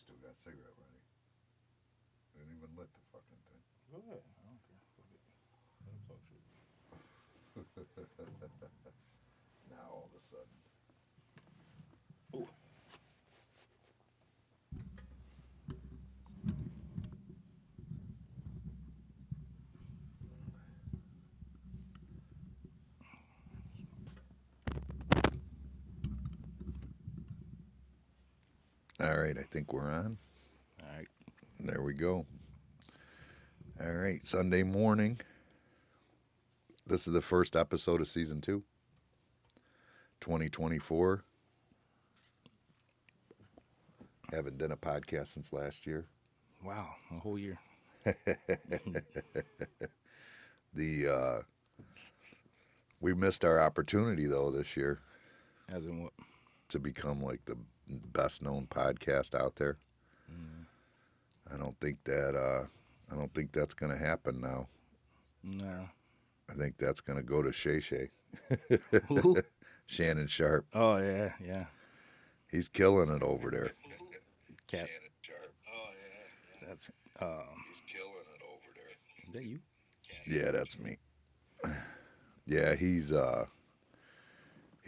still got a cigarette ready. They didn't even lit the fucking thing. Go ahead. I don't care. Fuck it. Let him talk shit. Now all of a sudden. Ooh. All right, I think we're on. All right. There we go. All right, Sunday morning. This is the first episode of season 2, 2024. Haven't done a podcast since last year. Wow, a whole year. We missed our opportunity though this year As in what? to become like the best known podcast out there. I don't think that's gonna happen now. No. I think that's gonna go to Shay Shay. Who? Shannon Sharp. Oh yeah, yeah. He's killing it over there. Cat. Shannon Sharp. Oh yeah. That's He's killing it over there. Is that you? Yeah, that's me. Yeah, he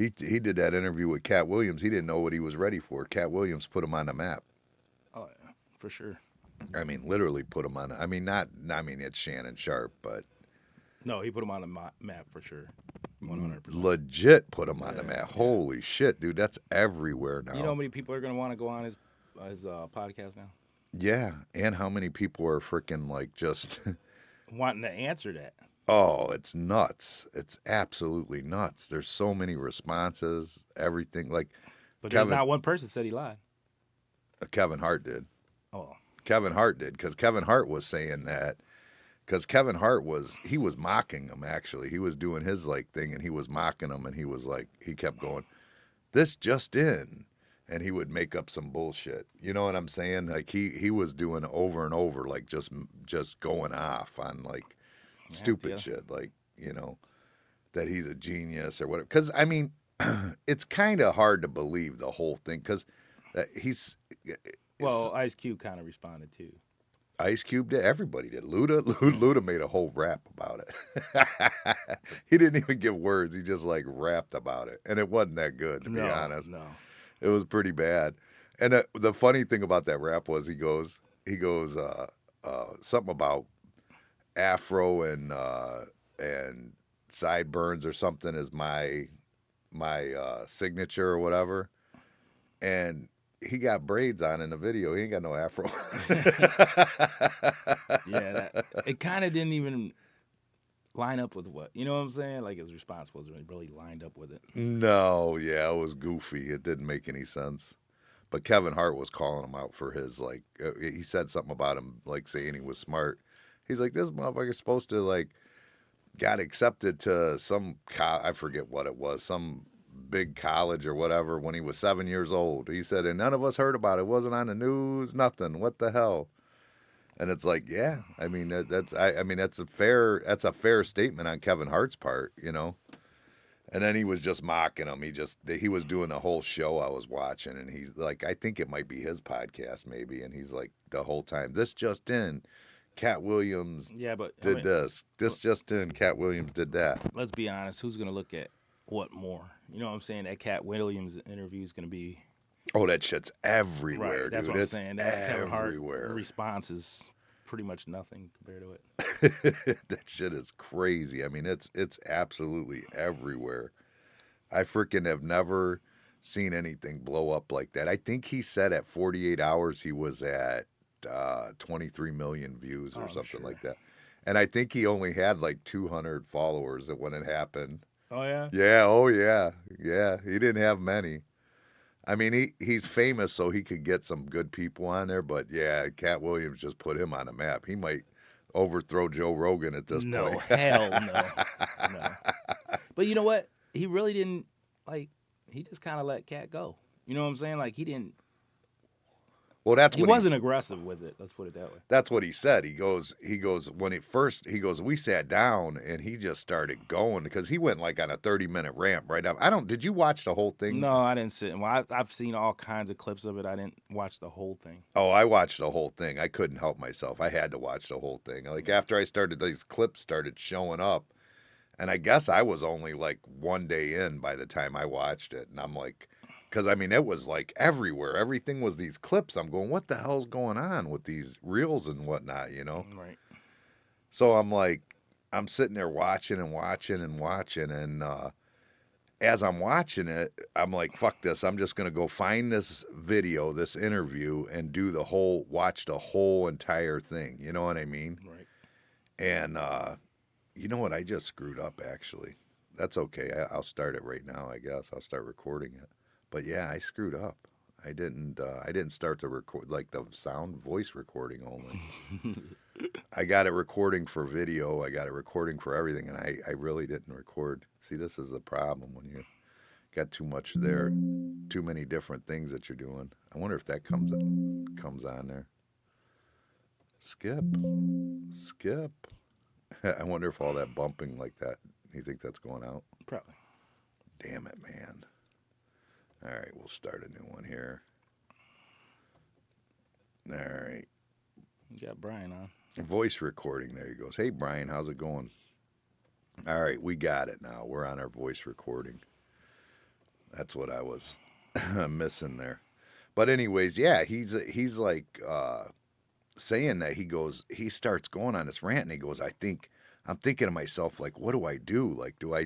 did that interview with Cat Williams. He didn't know what he was ready for. Cat Williams put him on the map. Oh yeah, for sure. I mean, literally put him on. I mean, it's Shannon Sharp, but No, he put him on the map for sure. 100%. legit put him on the map. Yeah. Holy shit, dude, that's everywhere now. You know how many people are gonna want to go on his podcast now? Yeah, and how many people are freaking like just Wanting to answer that. oh, it's nuts. It's absolutely nuts. There's so many responses, everything. Like But Kevin- there's not one person said he lied. Kevin Hart did. Oh. Kevin Hart did, because Kevin Hart was saying that, because Kevin Hart was mocking him, actually. He was doing his like thing and he was mocking him, and he was like, he kept going, this just in, and he would make up some bullshit. You know what I'm saying? Like he was doing over and over, like just going off on like stupid shit, like, you know, that he's a genius or whatever. Because I mean, it's kind of hard to believe the whole thing, because Well, Ice Cube kind of responded too. Ice Cube did. Everybody did. Luda made a whole rap about it. He didn't even give words. He just like rapped about it, and it wasn't that good, to be honest. No. It was pretty bad. And the funny thing about that rap was he goes something about afro and sideburns or something is my signature or whatever, and he got braids on in the video. He ain't got no afro. Yeah, it kind of didn't even line up with what, you know what I'm saying? Like his response wasn't really lined up with it. No, yeah, it was goofy. It didn't make any sense. But Kevin Hart was calling him out for his, like, he said something about him, like, saying he was smart. He's like, this motherfucker's supposed to, like, got accepted to some, I forget what it was, some big college or whatever when he was 7 years old. He said, and none of us heard about it. It wasn't on the news, nothing. What the hell? And it's like, yeah, I mean, that's a fair statement on Kevin Hart's part, you know. And then he was just mocking him. He was doing a whole show I was watching, and he's like, I think it might be his podcast maybe, and he's like the whole time, this just in, Cat Williams did this. This just in, Cat Williams did that. Let's be honest, who's going to look at what more? You know what I'm saying? That Cat Williams interview is going to be... Oh, that shit's everywhere, right, that's dude. what I'm It's saying. That Kevin Hart everywhere. response is pretty much nothing compared to it. That shit is crazy. I mean, it's absolutely everywhere. I freaking have never seen anything blow up like that. I think he said at 48 hours he was at 23 million views or something like that. And I think he only had like 200 followers when it happened. Oh, yeah? Yeah, oh, yeah. Yeah, he didn't have many. I mean, he's famous, so he could get some good people on there. But, yeah, Cat Williams just put him on the map. He might overthrow Joe Rogan at this point. No, hell no. No. But you know what? He really didn't, like, he just kind of let Cat go. You know what I'm saying? Like, he didn't, Well, that's He what wasn't aggressive with it. Let's put it that way. that's what he said. He goes, when it first, he goes, we sat down and he just started going because he went like on a 30-minute rant right up. Did you watch the whole thing? No, I didn't sit. Well, I've seen all kinds of clips of it. I didn't watch the whole thing. Oh, I watched the whole thing. I couldn't help myself. I had to watch the whole thing. Like after I started, these clips started showing up. And I guess I was only like one day in by the time I watched it. And I'm like, because I mean, it was like everywhere. Everything was these clips. I'm going, what the hell's going on with these reels and whatnot, you know? Right. So I'm like, I'm sitting there watching and watching and watching. And as I'm watching it, I'm like, fuck this. I'm just going to go find this video, this interview, and watch the whole entire thing. You know what I mean? Right. And, you know what? I just screwed up, actually. That's okay. I'll start it right now, I guess. I'll start recording it. But yeah, I screwed up. I didn't start the record, like the voice recording only. I got it recording for video. I got it recording for everything, and I really didn't record. See, this is the problem when you got too much there, too many different things that you're doing. I wonder if that comes on there. Skip. I wonder if all that bumping like that, you think that's going out? Probably. Damn it, man. All right, we'll start a new one here. All right. You got Brian on. Voice recording. There he goes. Hey, Brian, how's it going? All right, we got it now. We're on our voice recording. That's what I was missing there. But anyways, yeah, he's like saying that he starts going on this rant and he goes, I'm thinking to myself, like, what do I do? Like, do I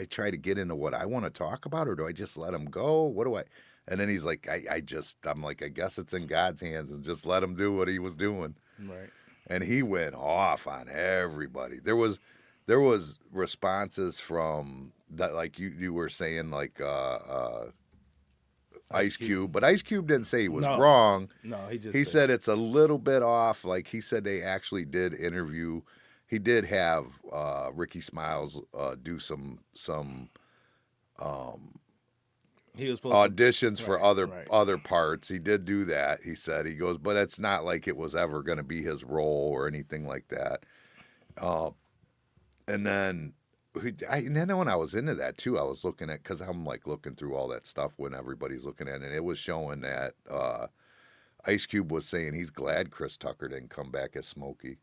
try to get into what I want to talk about, or do I just let him go? What do I? And then he's like, I'm like, I guess it's in God's hands and just let him do what he was doing. Right. And he went off on everybody. There was responses from that, like you were saying, like Ice Cube, but Ice Cube didn't say he was wrong. No, he said it's a little bit off. Like he said, they actually did interview. He did have Ricky Smiles do some he was auditions for other parts. He did do that. He said, he goes, but it's not like it was ever going to be his role or anything like that. And then when I was into that too, I was looking at, because I'm like looking through all that stuff when everybody's looking at it, and it was showing that Ice Cube was saying he's glad Chris Tucker didn't come back as Smokey.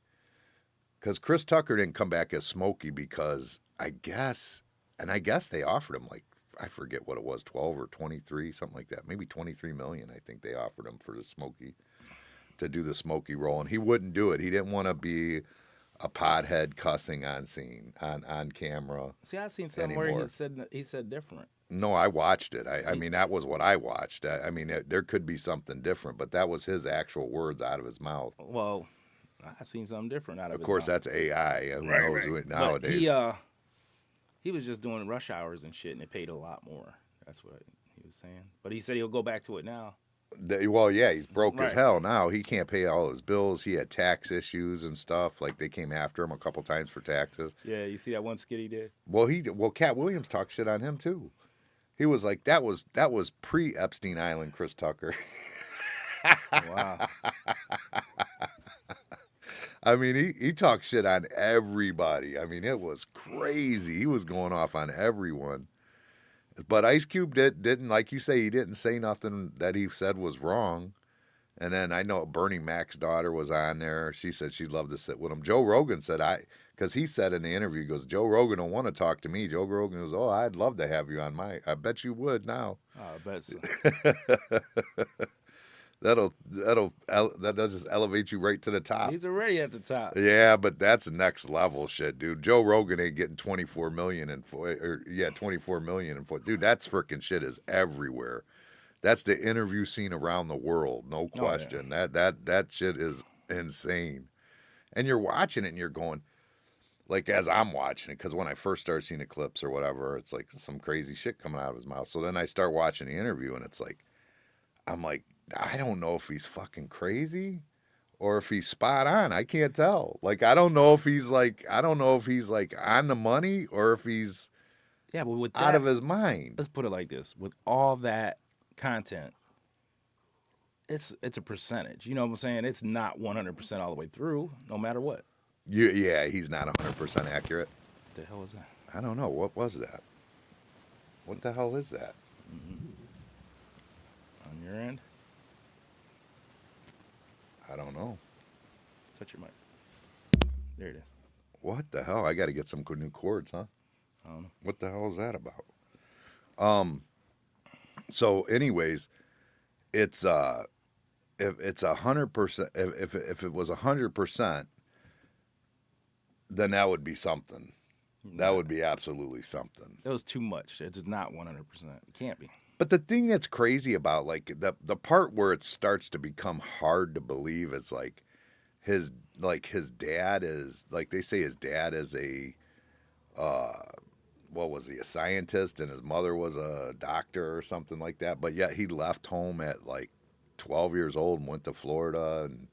Because Chris Tucker didn't come back as Smokey because I guess they offered him, like, I forget what it was, 12 or 23, something like that. Maybe 23 million, I think they offered him for to do the Smokey role. And he wouldn't do it. He didn't want to be a pothead cussing on scene, on camera. See, I seen something where he said different. No, I watched it. I mean, that was what I watched. I mean, there could be something different, but that was his actual words out of his mouth. Well, I seen something different out of his mouth. Of course, that's AI. Who knows nowadays. But he was just doing rush hours and shit, and it paid a lot more. That's what he was saying. But he said he'll go back to it now. Well, yeah, he's broke as hell now. He can't pay all his bills. He had tax issues and stuff. Like, they came after him a couple times for taxes. Yeah, you see that one skit he did? Well, Cat Williams talked shit on him too. He was like, that was pre-Epstein Island Chris Tucker. Wow. I mean, he talked shit on everybody. I mean, it was crazy. He was going off on everyone. But Ice Cube didn't, like you say, he didn't say nothing that he said was wrong. And then I know Bernie Mac's daughter was on there. She said she'd love to sit with him. Joe Rogan said, because he said in the interview, he goes, Joe Rogan don't want to talk to me. Joe Rogan goes, oh, I'd love to have you on I bet you would now. Oh, I bet so. That'll just elevate you right to the top. He's already at the top. Yeah, but that's next level shit, dude. Joe Rogan ain't getting 24 million in 24 million in dude. That's freaking shit is everywhere. That's the interview scene around the world, no question. Oh, yeah. That shit is insane. And you're watching it and you're going, like, as I'm watching it, because when I first started seeing the clips or whatever, it's like some crazy shit coming out of his mouth. So then I start watching the interview and it's like, I'm like, I don't know if he's fucking crazy or if he's spot on. I can't tell. Like, I don't know if he's like on the money or if he's but with out of his mind. Let's put it like this. With all that content, it's a percentage. You know what I'm saying? It's not 100% all the way through, no matter what. Yeah, he's not 100% accurate. What the hell is that? I don't know. What was that? What the hell is that? On your end? I don't know. Touch your mic. There it is. What the hell? I got to get some new chords, huh? I don't know. What the hell is that about? So anyways, it's if it's 100%, if it was 100%, then that would be something. That would be absolutely something. That was too much. It's just not 100%. It can't be. But the thing that's crazy about like the part where it starts to become hard to believe is like his dad is, like, they say his dad is a what was he, a scientist, and his mother was a doctor or something like that, but yet he left home at like 12 years old and went to Florida, and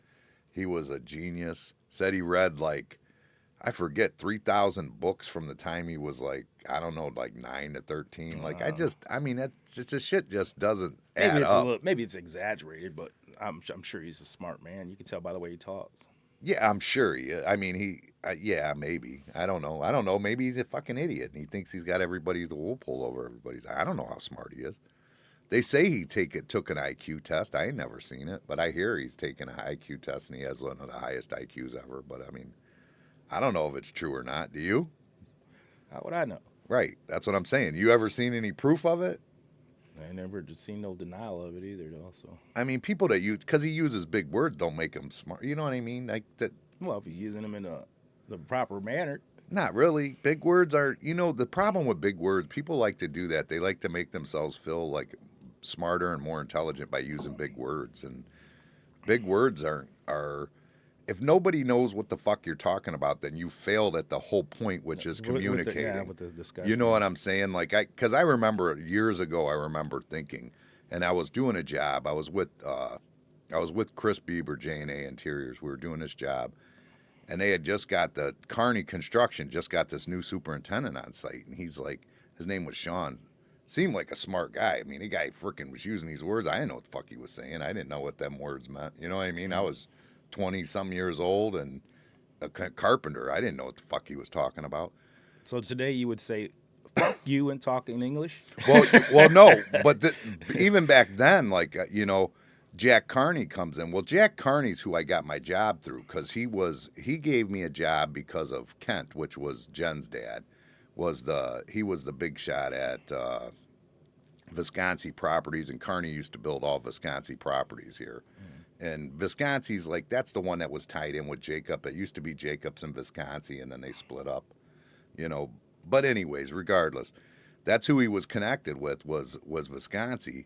he was a genius. Said he read like, I forget, 3,000 books from the time he was like, I don't know, like 9 to 13. Like, I mean, it's just shit just doesn't add up. Maybe it's exaggerated, but I'm sure he's a smart man. You can tell by the way he talks. Yeah, I'm sure he is. I mean, yeah, maybe. I don't know. Maybe he's a fucking idiot and he thinks he's got everybody's the wool pulled over everybody's. I don't know how smart he is. They say he took an IQ test. I ain't never seen it, but I hear he's taken an IQ test and he has one of the highest IQs ever. But I mean, I don't know if it's true or not. Do you? How would I know? Right. That's what I'm saying. You ever seen any proof of it? I never seen no denial of it either, though. So I mean, people that use, because he uses big words, don't make him smart. You know what I mean? Like that. Well, if you're using them in the proper manner. Not really. Big words are, the problem with big words, people like to do that. They like to make themselves feel like smarter and more intelligent by using big words. And big words are if nobody knows what the fuck you're talking about, then you failed at the whole point, which is communicating. With the discussion. You know what I'm saying? Like, because I remember years ago, I remember thinking, and I was doing a job. I was with Chris Bieber, J&A Interiors. We were doing this job, and they had just got Kearney Construction just got this new superintendent on site, and he's like, his name was Sean. Seemed like a smart guy. I mean, the guy freaking was using these words. I didn't know what the fuck he was saying. I didn't know what them words meant. You know what I mean? I was 20-some years old and a carpenter. I didn't know what the fuck he was talking about. So today you would say, fuck you, and talk in English? Well, no. But even back then, like, Jack Carney comes in. Well, Jack Carney's who I got my job through, because he gave me a job because of Kent, which was Jen's dad. He was the big shot at Visconti Properties, and Carney used to build all Visconti Properties here. And Visconti's like, that's the one that was tied in with Jacob. It used to be Jacobs and Visconti, and then they split up, But anyways, regardless, that's who he was connected with was Visconti.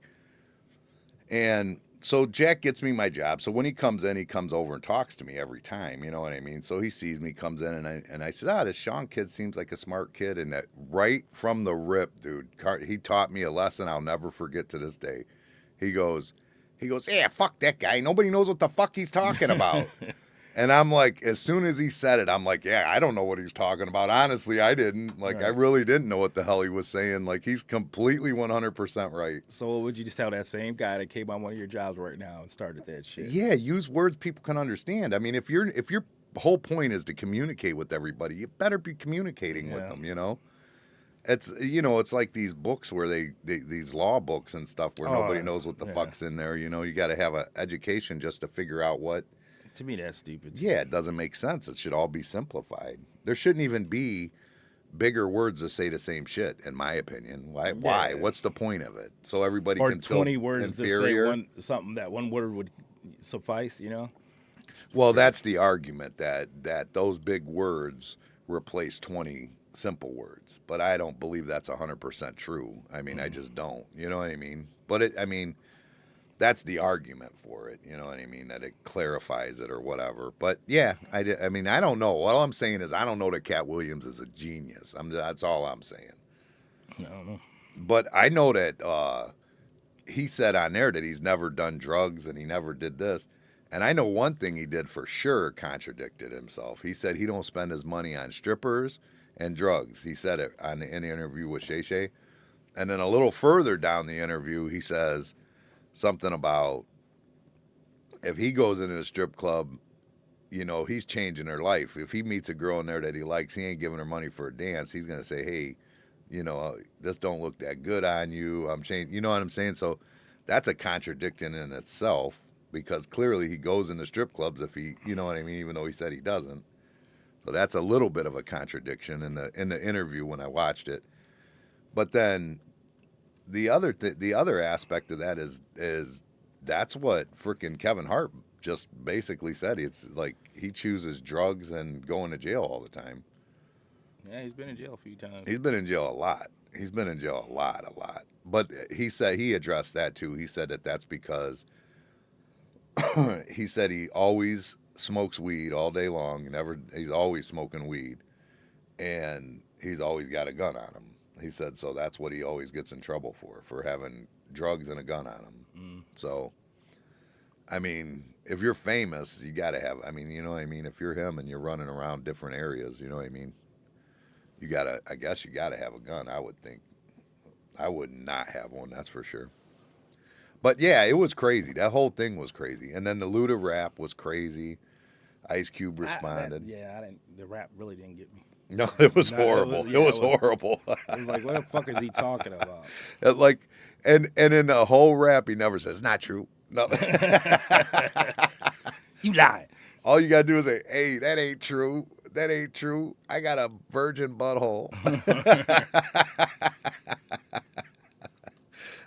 And so Jack gets me my job. So when he comes in, he comes over and talks to me every time. You know what I mean? So he sees me, comes in, and I said, this Sean kid seems like a smart kid. And that right from the rip, dude, he taught me a lesson I'll never forget to this day. He goes, yeah, fuck that guy. Nobody knows what the fuck he's talking about. And I'm like, as soon as he said it, I'm like, yeah, I don't know what he's talking about. Honestly, I didn't. Like, right. I really didn't know what the hell he was saying. Like, he's completely 100% right. So what would you just tell that same guy that came on one of your jobs right now and started that shit? Yeah, use words people can understand. I mean, if your whole point is to communicate with everybody, you better be communicating with them, It's it's like these books where these law books and stuff where nobody knows what the fuck's in there. You got to have an education just to figure out what. To me, that's stupid. Yeah, it doesn't make sense. It should all be simplified. There shouldn't even be bigger words to say the same shit, in my opinion. Why? Yeah. Why? What's the point of it? So everybody can feel 20 words inferior? To say something that one word would suffice, Well, that's the argument that those big words replace 20 simple words. But I don't believe that's 100% true. I mean, I just don't. You know what I mean? But that's the argument for it, you know what I mean, that it clarifies it or whatever. But yeah, I mean, I don't know. All I'm saying is I don't know that Cat Williams is a genius. That's all I'm saying. I don't know. But I know that he said on there that he's never done drugs and he never did this. And I know one thing he did for sure contradicted himself. He said he don't spend his money on strippers and drugs. He said it in the interview with Shay Shay. And then a little further down the interview, he says something about if he goes into a strip club, you know, he's changing her life. If he meets a girl in there that he likes, he ain't giving her money for a dance. He's gonna say, hey, you know, this don't look that good on you. I'm changing. You know what I'm saying? So that's a contradiction in itself because clearly he goes into strip clubs if he, you know what I mean, even though he said he doesn't. So that's a little bit of a contradiction in the interview when I watched it. But then the other aspect of that is that's what freaking Kevin Hart just basically said. It's like he chooses drugs and going to jail all the time. Yeah, he's been in jail a few times. He's been in jail a lot. He's been in jail a lot. But he said he addressed that too. He said that that's because he said he always smokes weed all day long. He's always smoking weed, and he's always got a gun on him. He said so that's what he always gets in trouble for having drugs and a gun on him. So, I mean, if you're famous, you got to have. I mean, you know what I mean. If you're him and you're running around different areas, you know what I mean. You gotta. I guess you gotta have a gun. I would think. I would not have one. That's for sure. But yeah, it was crazy. That whole thing was crazy. And then the Luda rap was crazy. Ice Cube responded. The rap really didn't get me. No, it was horrible. It was horrible. It was like, what the fuck is he talking about? Like, and in the whole rap, he never says, "Not true." No. You lied. All you gotta do is say, "Hey, that ain't true. That ain't true. I got a virgin butthole."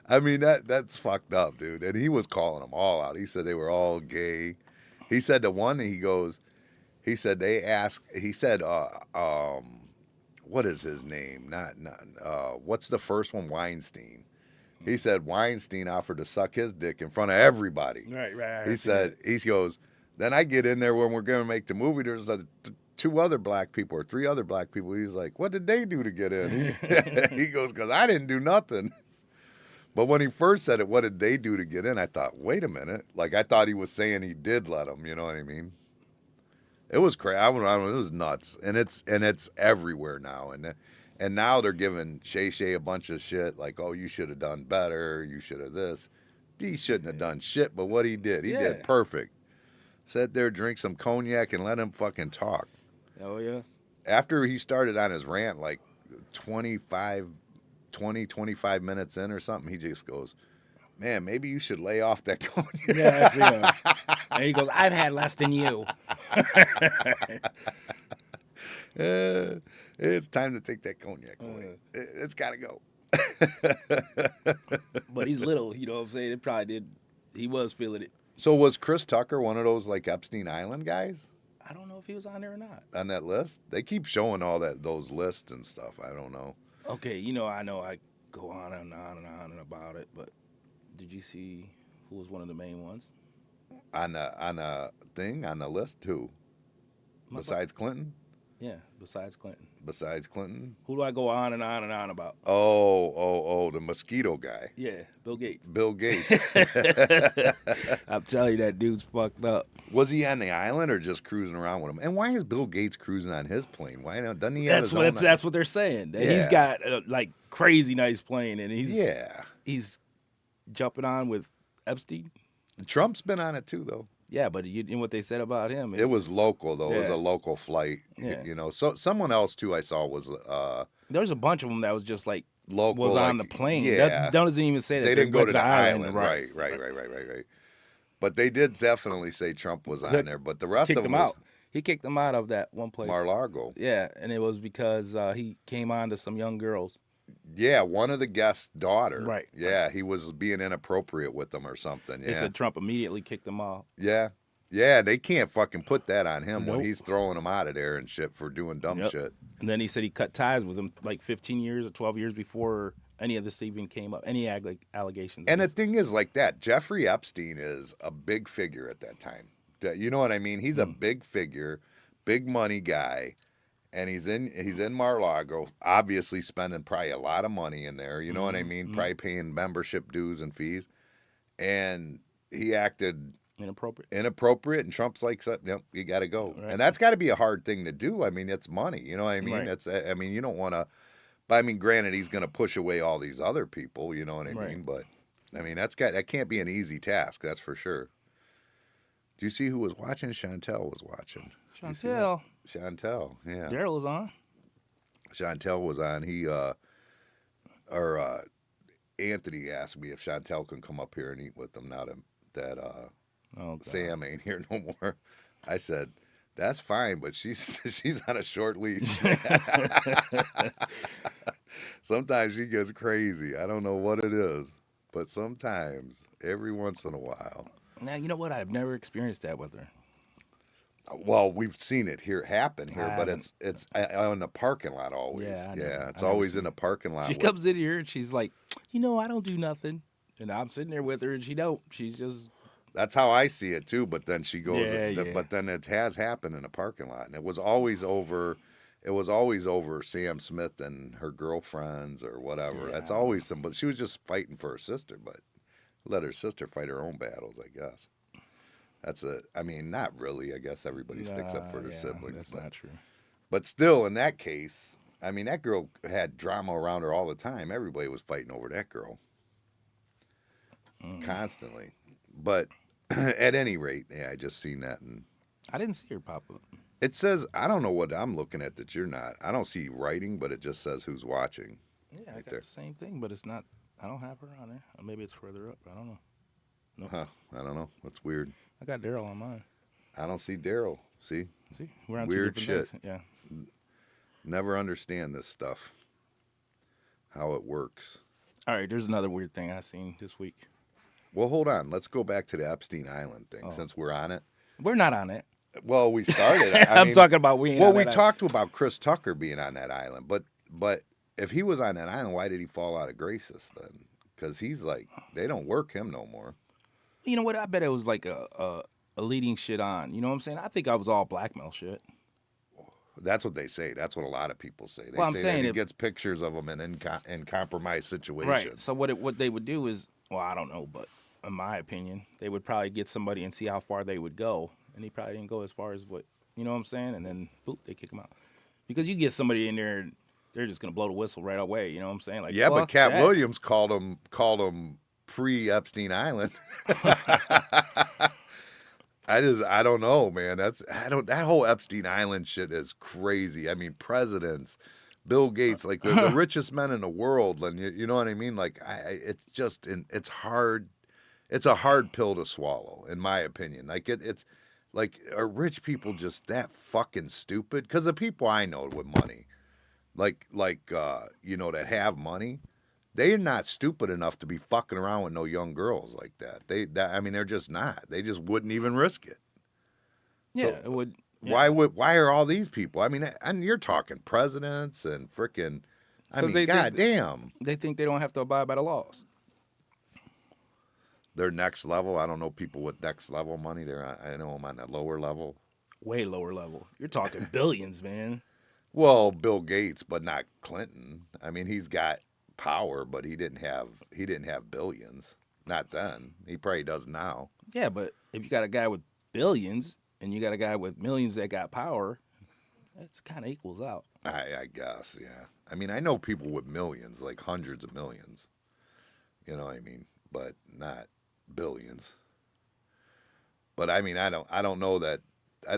I mean, that's fucked up, dude. And he was calling them all out. He said they were all gay. He said the one, he said they asked, what is his name? What's the first one? Weinstein. He said Weinstein offered to suck his dick in front of everybody. Right. He goes, then I get in there when we're going to make the movie. There's two other black people or three other black people. He's like, what did they do to get in? He goes, because I didn't do nothing. But when he first said it, what did they do to get in? I thought, wait a minute. Like, I thought he was saying he did let them. You know what I mean? It was crazy. I don't know. It was nuts. And it's everywhere now. And now they're giving Shay a bunch of shit. Like, oh, you should have done better. You should have this. He shouldn't have done shit. But what he did perfect. Sat there, drink some cognac, and let him fucking talk. Oh, yeah. After he started on his rant, like 25 minutes in or something, he just goes, man, maybe you should lay off that cognac. Yeah, I see him. And he goes, I've had less than you. It's time to take that cognac away. It's got to go. But he's little, you know what I'm saying? It probably did. He was feeling it. So was Chris Tucker one of those like Epstein Island guys? I don't know if he was on there or not. On that list? They keep showing those lists and stuff. I don't know. Okay, you know I go on and on about it, but did you see who was one of the main ones? On the list, who? Besides Clinton? Yeah, besides Clinton. Besides Clinton? Who do I go on and on about? Oh, the mosquito guy. Yeah, Bill Gates. Bill Gates. I'm telling you, that dude's fucked up. Was he on the island or just cruising around with him? And why is Bill Gates cruising on his plane? Why doesn't he have his own? That's what they're saying. Yeah. He's got like crazy nice plane, and he's jumping on with Epstein. Trump's been on it too, though. Yeah, but you what they said about him. It was local, though. Yeah. It was a local flight. Yeah. You know, so someone else, too, I saw was... there was a bunch of them that was just like... local. Was on the plane. Yeah. That doesn't even say that they didn't go to the island. Right. But they did definitely say Trump was on there. But the rest of them out. He kicked them out of that one place. Mar-a-Lago. Yeah, and it was because he came on to some young girls. Yeah, one of the guests' daughter. Right. Yeah, he was being inappropriate with them or something. Yeah. They said Trump immediately kicked them off. Yeah. Yeah, they can't fucking put that on him Nope. when he's throwing them out of there and shit for doing dumb shit. And then he said he cut ties with them like 15 years or 12 years before any of this even came up, any allegations. And the thing is like that, Jeffrey Epstein is a big figure at that time. You know what I mean? He's a big figure, big money guy, and he's in Mar-a-Lago, obviously spending probably a lot of money in there. You know what I mean? Probably paying membership dues and fees. And he acted... Inappropriate, and Trump's like, yep, you got to go. Right. And that's got to be a hard thing to do. I mean, it's money. You know what I mean? Right. I mean, you don't want to, but I mean, granted, he's going to push away all these other people, you know what I mean? But I mean, that can't be an easy task, that's for sure. Do you see who was watching? Chantel was watching. Chantel. Chantel, yeah. Daryl was on. Chantel was on. Anthony asked me if Chantel can come up here and eat with them now that Sam ain't here no more. I said, that's fine, but she's on a short leash. Sometimes she gets crazy. I don't know what it is, but sometimes, every once in a while. Now, you know what? I've never experienced that with her. Well, we've seen it happen here, but it's in the parking lot always. Yeah, it's always in the parking lot. She comes in here and she's like, I don't do nothing, and I'm sitting there with her, and she's just. That's how I see it too. But then she goes. But then it has happened in a parking lot, and it was always over. It was always over Sam Smith and her girlfriends or whatever. That's always somebody. She was just fighting for her sister, but let her sister fight her own battles, I guess. I mean, not really. I guess everybody sticks up for their siblings. That's not true. But still, in that case, I mean, that girl had drama around her all the time. Everybody was fighting over that girl. Constantly. But at any rate, I just seen that. And I didn't see her pop up. It says, I don't know what I'm looking at that you're not. I don't see writing, but it just says who's watching. Yeah, I got the same thing, but it's not. I don't have her on there. Or maybe it's further up. I don't know. Nope. Huh. I don't know. That's weird. I got Daryl on mine. I don't see Daryl. See? We're on weird two shit. Things. Yeah. Never understand this stuff. How it works. All right, there's another weird thing I seen this week. Well, hold on. Let's go back to the Epstein Island thing since we're on it. We're not on it. Well, we started. I'm talking about we. Well, we talked about Chris Tucker being on that island, but if he was on that island, why did he fall out of graces then? Because he's like, they don't work him no more. You know what? I bet it was like a leading shit on. You know what I'm saying? I think I was all blackmail shit. That's what they say. That's what a lot of people say. They I'm say saying that he gets pictures of them in compromised situations. Right. So what they would do is, well, I don't know, but in my opinion, they would probably get somebody and see how far they would go, and he probably didn't go as far as what, you know what I'm saying? And then boop, they kick him out. Because you get somebody in there, they're just gonna blow the whistle right away. You know what I'm saying? Like, yeah, but Cat Williams called him pre-Epstein Island. I don't know, man. That whole Epstein Island shit is crazy. I mean, presidents, Bill Gates, like the richest men in the world, and you know what I mean? Like, it's hard. It's a hard pill to swallow, in my opinion. Like it's like, are rich people just that fucking stupid? Because the people I know with money, like that have money, they're not stupid enough to be fucking around with no young girls like that. I mean, they're just not. They just wouldn't even risk it. Yeah, so it would. Yeah. Why are all these people? I mean, and you're talking presidents and freaking. I mean, goddamn. They think they don't have to abide by the laws. They're next level. I don't know people with next level money. I know them on that lower level. Way lower level. You're talking billions, man. Well, Bill Gates, but not Clinton. I mean, he's got power, but he didn't have billions. Not then. He probably does now. Yeah, but if you got a guy with billions and you got a guy with millions that got power, it kind of equals out. I guess, yeah. I mean, I know people with millions, like hundreds of millions. You know what I mean? But not billions. But I mean, I don't know that.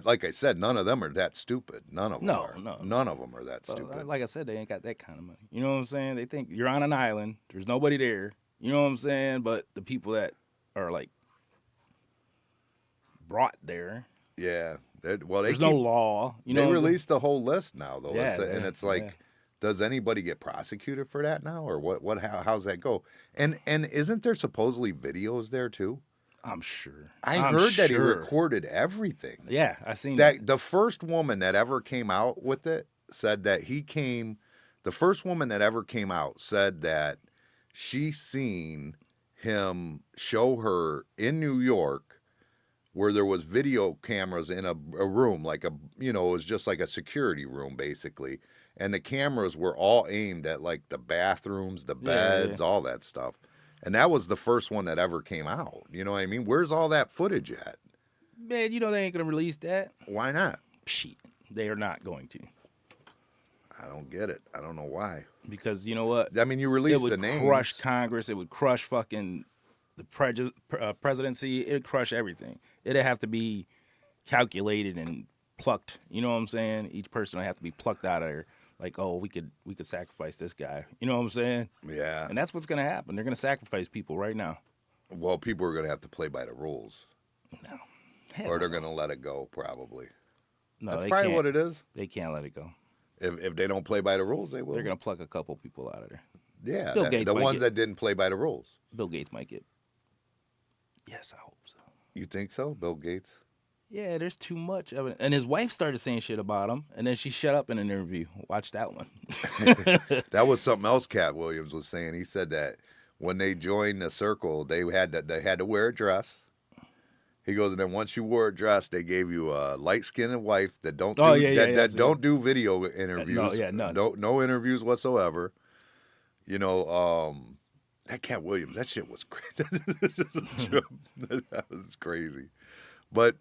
Like I said, none of them are that stupid. None of them are. No. None of them are that stupid. Like I said, they ain't got that kind of money. You know what I'm saying? They think you're on an island. There's nobody there. You know what I'm saying? But the people that are like brought there. Yeah. There's no law. You know, they released a whole list now, though. Yeah, and it's like, does anybody get prosecuted for that now, or what? How's that go? And isn't there supposedly videos there too? I'm sure. I heard that he recorded everything. Yeah, I seen that. The first woman that ever came out with it said that the first woman that ever came out said that she seen him show her in New York where there was video cameras in a room, like it was just like a security room basically. And the cameras were all aimed at like the bathrooms, the beds, all that stuff. And that was the first one that ever came out. You know what I mean? Where's all that footage at? Man, you know they ain't going to release that. Why not? Shit. They are not going to. I don't get it. I don't know why. Because you know what? I mean, you released the names. It would crush Congress. It would crush fucking presidency, it'd crush everything. It'd have to be calculated and plucked. You know what I'm saying? Each person would have to be plucked out of there. Like, oh, we could sacrifice this guy. You know what I'm saying? Yeah. And that's what's gonna happen. They're gonna sacrifice people right now. Well, people are gonna have to play by the rules, No, or they're gonna let it go. Probably. no, That's they probably can't. what it is. They can't let it go. If they don't play by the rules, they will. They're gonna pluck a couple people out of there. Yeah, Bill Gates the might ones get- that didn't play by the rules. Bill Gates might get. Yes, I hope so. You think so, Bill Gates? Yeah, there's too much of it. And his wife started saying shit about him, and then she shut up in an interview. Watch that one. That was something else. Cat Williams was saying. He said that when they joined the circle, they had to wear a dress. He goes, and then once you wore a dress, they gave you a light-skinned wife that don't do video interviews. none. No interviews whatsoever. You know, that Cat Williams, that shit was crazy. That was crazy. But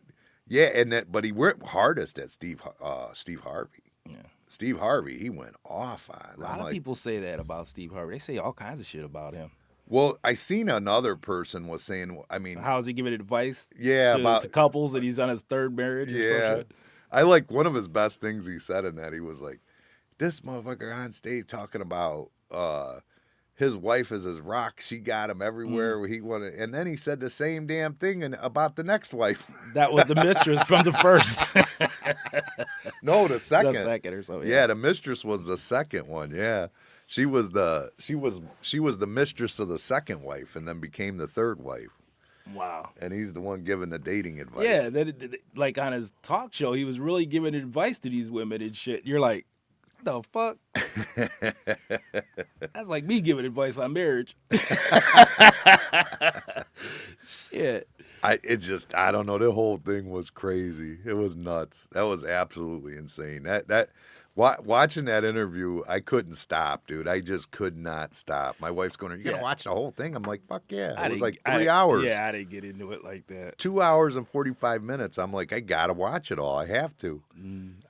yeah, but he went hardest at Steve Harvey. Yeah. Steve Harvey, he went off on. A lot of people say that about Steve Harvey. They say all kinds of shit about him. Well, I seen another person was saying, I mean, How is he giving advice? yeah, to couples that he's on his third marriage. Or some yeah. shit? I like one of his best things he said in that. He was like, this motherfucker on stage talking about his wife is his rock. She got him everywhere he wanted. And then he said the same damn thing about the next wife. That was the mistress from the first. No, the second. The second or so. Yeah, the mistress was the second one. Yeah. She was the mistress of the second wife and then became the third wife. Wow. And he's the one giving the dating advice. Yeah, like on his talk show, he was really giving advice to these women and shit. You're like, the fuck? That's like me giving advice on marriage. Shit. I don't know. The whole thing was crazy. It was nuts. That was absolutely insane. Watching that interview, I couldn't stop, dude. I just could not stop. My wife's going, "Are you gonna watch the whole thing?" I'm like, "Fuck yeah!" It was like 3 hours. Yeah, I didn't get into it like that. 2 hours and 45 minutes. I'm like, I gotta watch it all. I have to.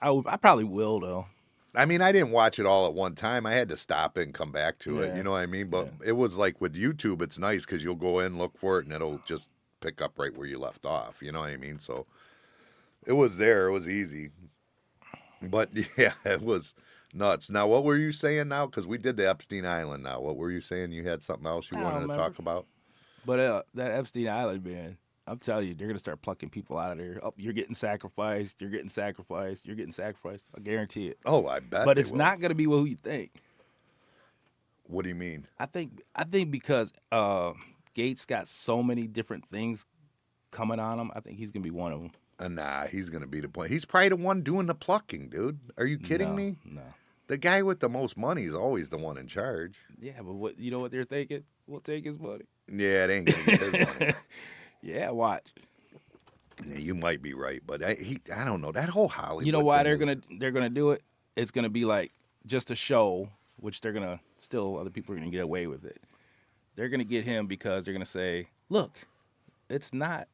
I probably will though. I mean, I didn't watch it all at one time. I had to stop it and come back to it. Yeah. You know what I mean? But it was like with YouTube, it's nice because you'll go in, look for it, and it'll just pick up right where you left off. You know what I mean? So it was there. It was easy. But yeah, it was nuts. Now, what were you saying now? Because we did the Epstein Island now. What were you saying? You had something else you I don't wanted to remember. talk about? But that Epstein Island, man, I'm telling you, they're gonna start plucking people out of there. Oh, you're getting sacrificed. You're getting sacrificed. You're getting sacrificed. I guarantee it. Oh, I bet. But they it's will. not gonna be what you think. What do you mean? I think because Gates got so many different things coming on him. I think he's gonna be one of them. Nah, he's going to be the point. He's probably the one doing the plucking, dude. Are you kidding me? No. The guy with the most money is always the one in charge. Yeah, but what you know what they're thinking? We'll take his money. Yeah, it ain't going to get his money. Yeah, watch. Yeah, you might be right, but I don't know. That whole Hollywood You know why thing they're gonna do it? It's gonna be like just a show, which they're gonna still other people are gonna get away with it. They're gonna get him because they're gonna say, look, it's not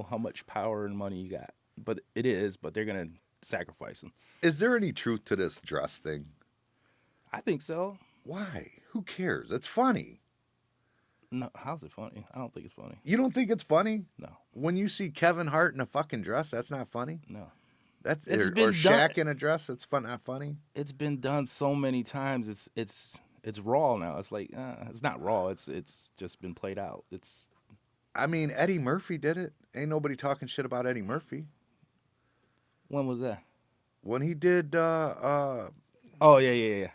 how much power and money you got, but it is. But they're gonna sacrifice him. Is there any truth to this dress thing? I think so. Why? Who cares? It's funny. No, how's it funny? I don't think it's funny. You don't think it's funny? No, When you see Kevin Hart in a fucking dress, that's not funny? no. That's It's or been Shaq done- in a dress, it's not funny? It's been done so many times. It's raw now. It's like it's not raw. It's just been played out. I mean, Eddie Murphy did it. Ain't nobody talking shit about Eddie Murphy. When was that? When he did Oh yeah.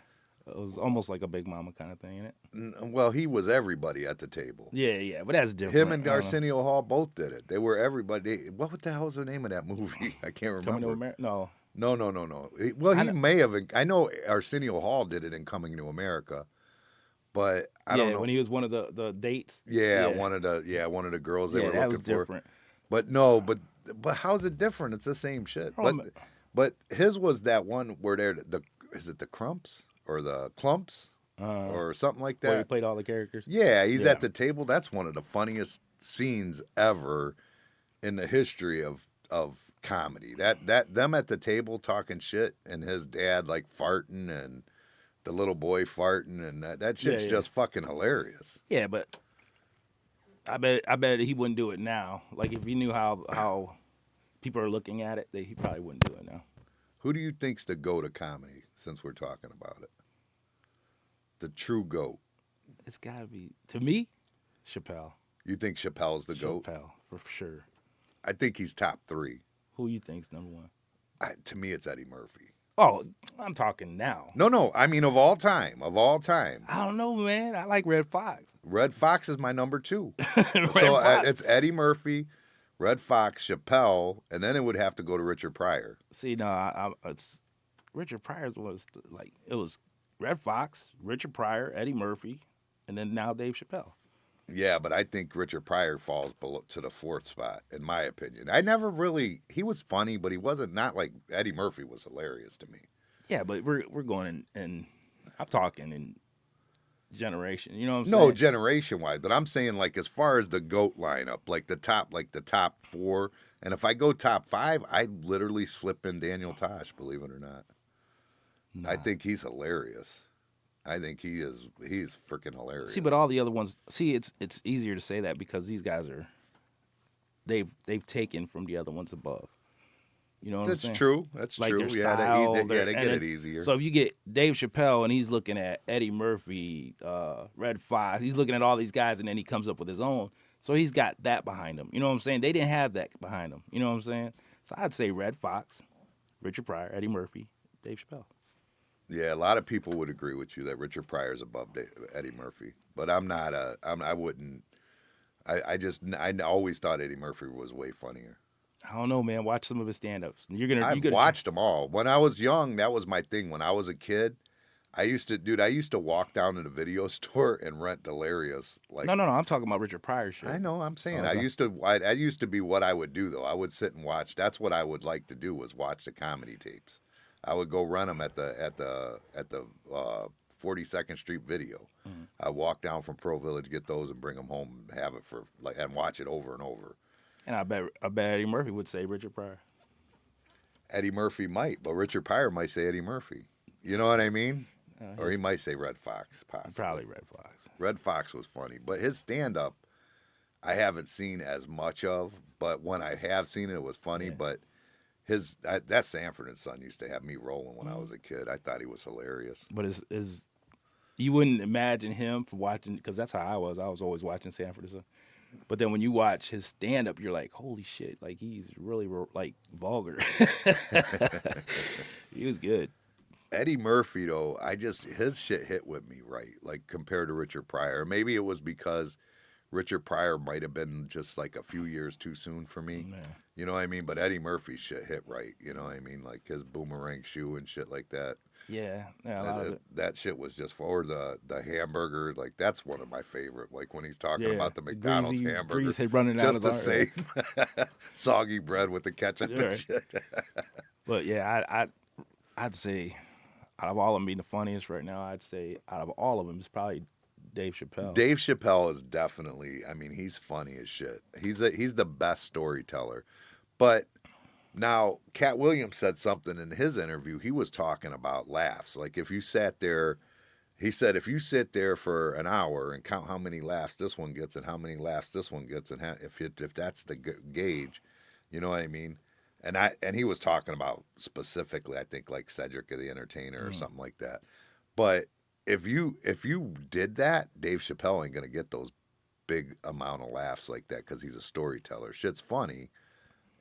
It was almost like a Big Mama kind of thing, isn't it? well, he was everybody at the table. Yeah, but that's different. Him and I don't know. Arsenio Hall both did it. They were everybody. What the hell was the name of that movie? I can't remember. Coming to America? No. No. Well, he may have. I know Arsenio Hall did it in Coming to America, but I don't know. When he was one of the dates. One of the girls they were that looking was for. different. But no, but how's it different? It's the same shit. But his was that one where is it the Crumps or the Clumps or something like Where he that? played all the characters. Yeah, he's Yeah. at the table. That's one of the funniest scenes ever in the history of comedy. That them at the table talking shit and his dad like farting and the little boy farting and that shit's Yeah. just fucking hilarious. Yeah, but I bet he wouldn't do it now. Like if he knew how people are looking at it, he probably wouldn't do it now. Who do you think's the GOAT of comedy? Since we're talking about it, the true GOAT. It's got to be to me, Chappelle. You think Chappelle's the GOAT? Chappelle for sure. I think he's top three. Who you think's number one? To me, it's Eddie Murphy. Oh, I'm talking now. No. I mean, of all time. I don't know, man. I like Red Fox. Red Fox is my number two. Red So Fox. it's Eddie Murphy, Red Fox, Chappelle, and then it would have to go to Richard Pryor. See, no, it's Richard Pryor's was like it was Red Fox, Richard Pryor, Eddie Murphy, and then now Dave Chappelle. Yeah, but I think Richard Pryor falls below to the fourth spot, in my opinion. I never really. He was funny, but he wasn't not like Eddie Murphy was hilarious to me. Yeah, but we're going and I'm talking in generation. You know what I'm No, saying? generation wise, but I'm saying like as far as the GOAT lineup, like the top four, and if I go top five, I literally slip in Daniel Tosh. Believe it or not, Nah. I think he's hilarious. I think he's freaking hilarious. See, but all the other ones. See, it's easier to say that because these guys are they've taken from the other ones above. You know what I'm saying? That's true. That's Like true. their Yeah, style, they their- get and it then- easier. So if you get Dave Chappelle and he's looking at Eddie Murphy, Red Fox, he's looking at all these guys and then he comes up with his own. So he's got that behind him. You know what I'm saying? They didn't have that behind him. You know what I'm saying? So I'd say Red Fox, Richard Pryor, Eddie Murphy, Dave Chappelle. Yeah, a lot of people would agree with you that Richard Pryor's above Eddie Murphy, but I'm not. I wouldn't. I always thought Eddie Murphy was way funnier. I don't know, man. Watch some of his stand-ups. You're gonna. I've watched them all. When I was young, that was my thing. When I was a kid, I used to walk down to the video store and rent Delirious. Like, No. I'm talking about Richard Pryor shit. I know. I'm saying Oh, okay. I used to be what I would do though. I would sit and watch. That's what I would like to do was watch the comedy tapes. I would go rent them at the 42nd Street Video. Mm-hmm. I walk down from Pro Village, get those, and bring them home and have it for and watch it over and over. And I bet Eddie Murphy would say Richard Pryor. Eddie Murphy might, but Richard Pryor might say Eddie Murphy. You know what I mean? Or he might say Red Fox, possibly. Probably Red Fox. Red Fox was funny, but his stand-up, I haven't seen as much of. But when I have seen it, it was funny. Yeah. But that Sanford and Son used to have me rolling when I was a kid. I thought he was hilarious. But is you wouldn't imagine him for watching because that's how I was. I was always watching Sanford and Son. But then when you watch his stand up, you're like, holy shit! Like he's really like vulgar. He was good. Eddie Murphy, though, his shit hit with me right, like compared to Richard Pryor. Maybe it was because Richard Pryor might have been just like a few years too soon for me. Man. You know what I mean? But Eddie Murphy's shit hit right. You know what I mean? Like his boomerang shoe and shit like that. Yeah, a lot of it. That shit was just for the hamburger. Like that's one of my favorite. Like when he's talking Yeah, about the McDonald's greasy hamburger, grease running down just his the arm. same soggy bread with the ketchup Yeah. and shit. But yeah, I'd say out of all of them being the funniest right now, I'd say out of all of them, it's probably Dave Chappelle. Dave Chappelle is definitely. I mean, he's funny as shit. He's the best storyteller. But now, Cat Williams said something in his interview. He was talking about laughs. Like if you sat there, he said if you sit there for an hour and count how many laughs this one gets and how many laughs this one gets, and if that's the gauge, you know what I mean. And he was talking about specifically, I think like Cedric the Entertainer or something like that. But if you did that, Dave Chappelle ain't gonna get those big amount of laughs like that because he's a storyteller. Shit's funny,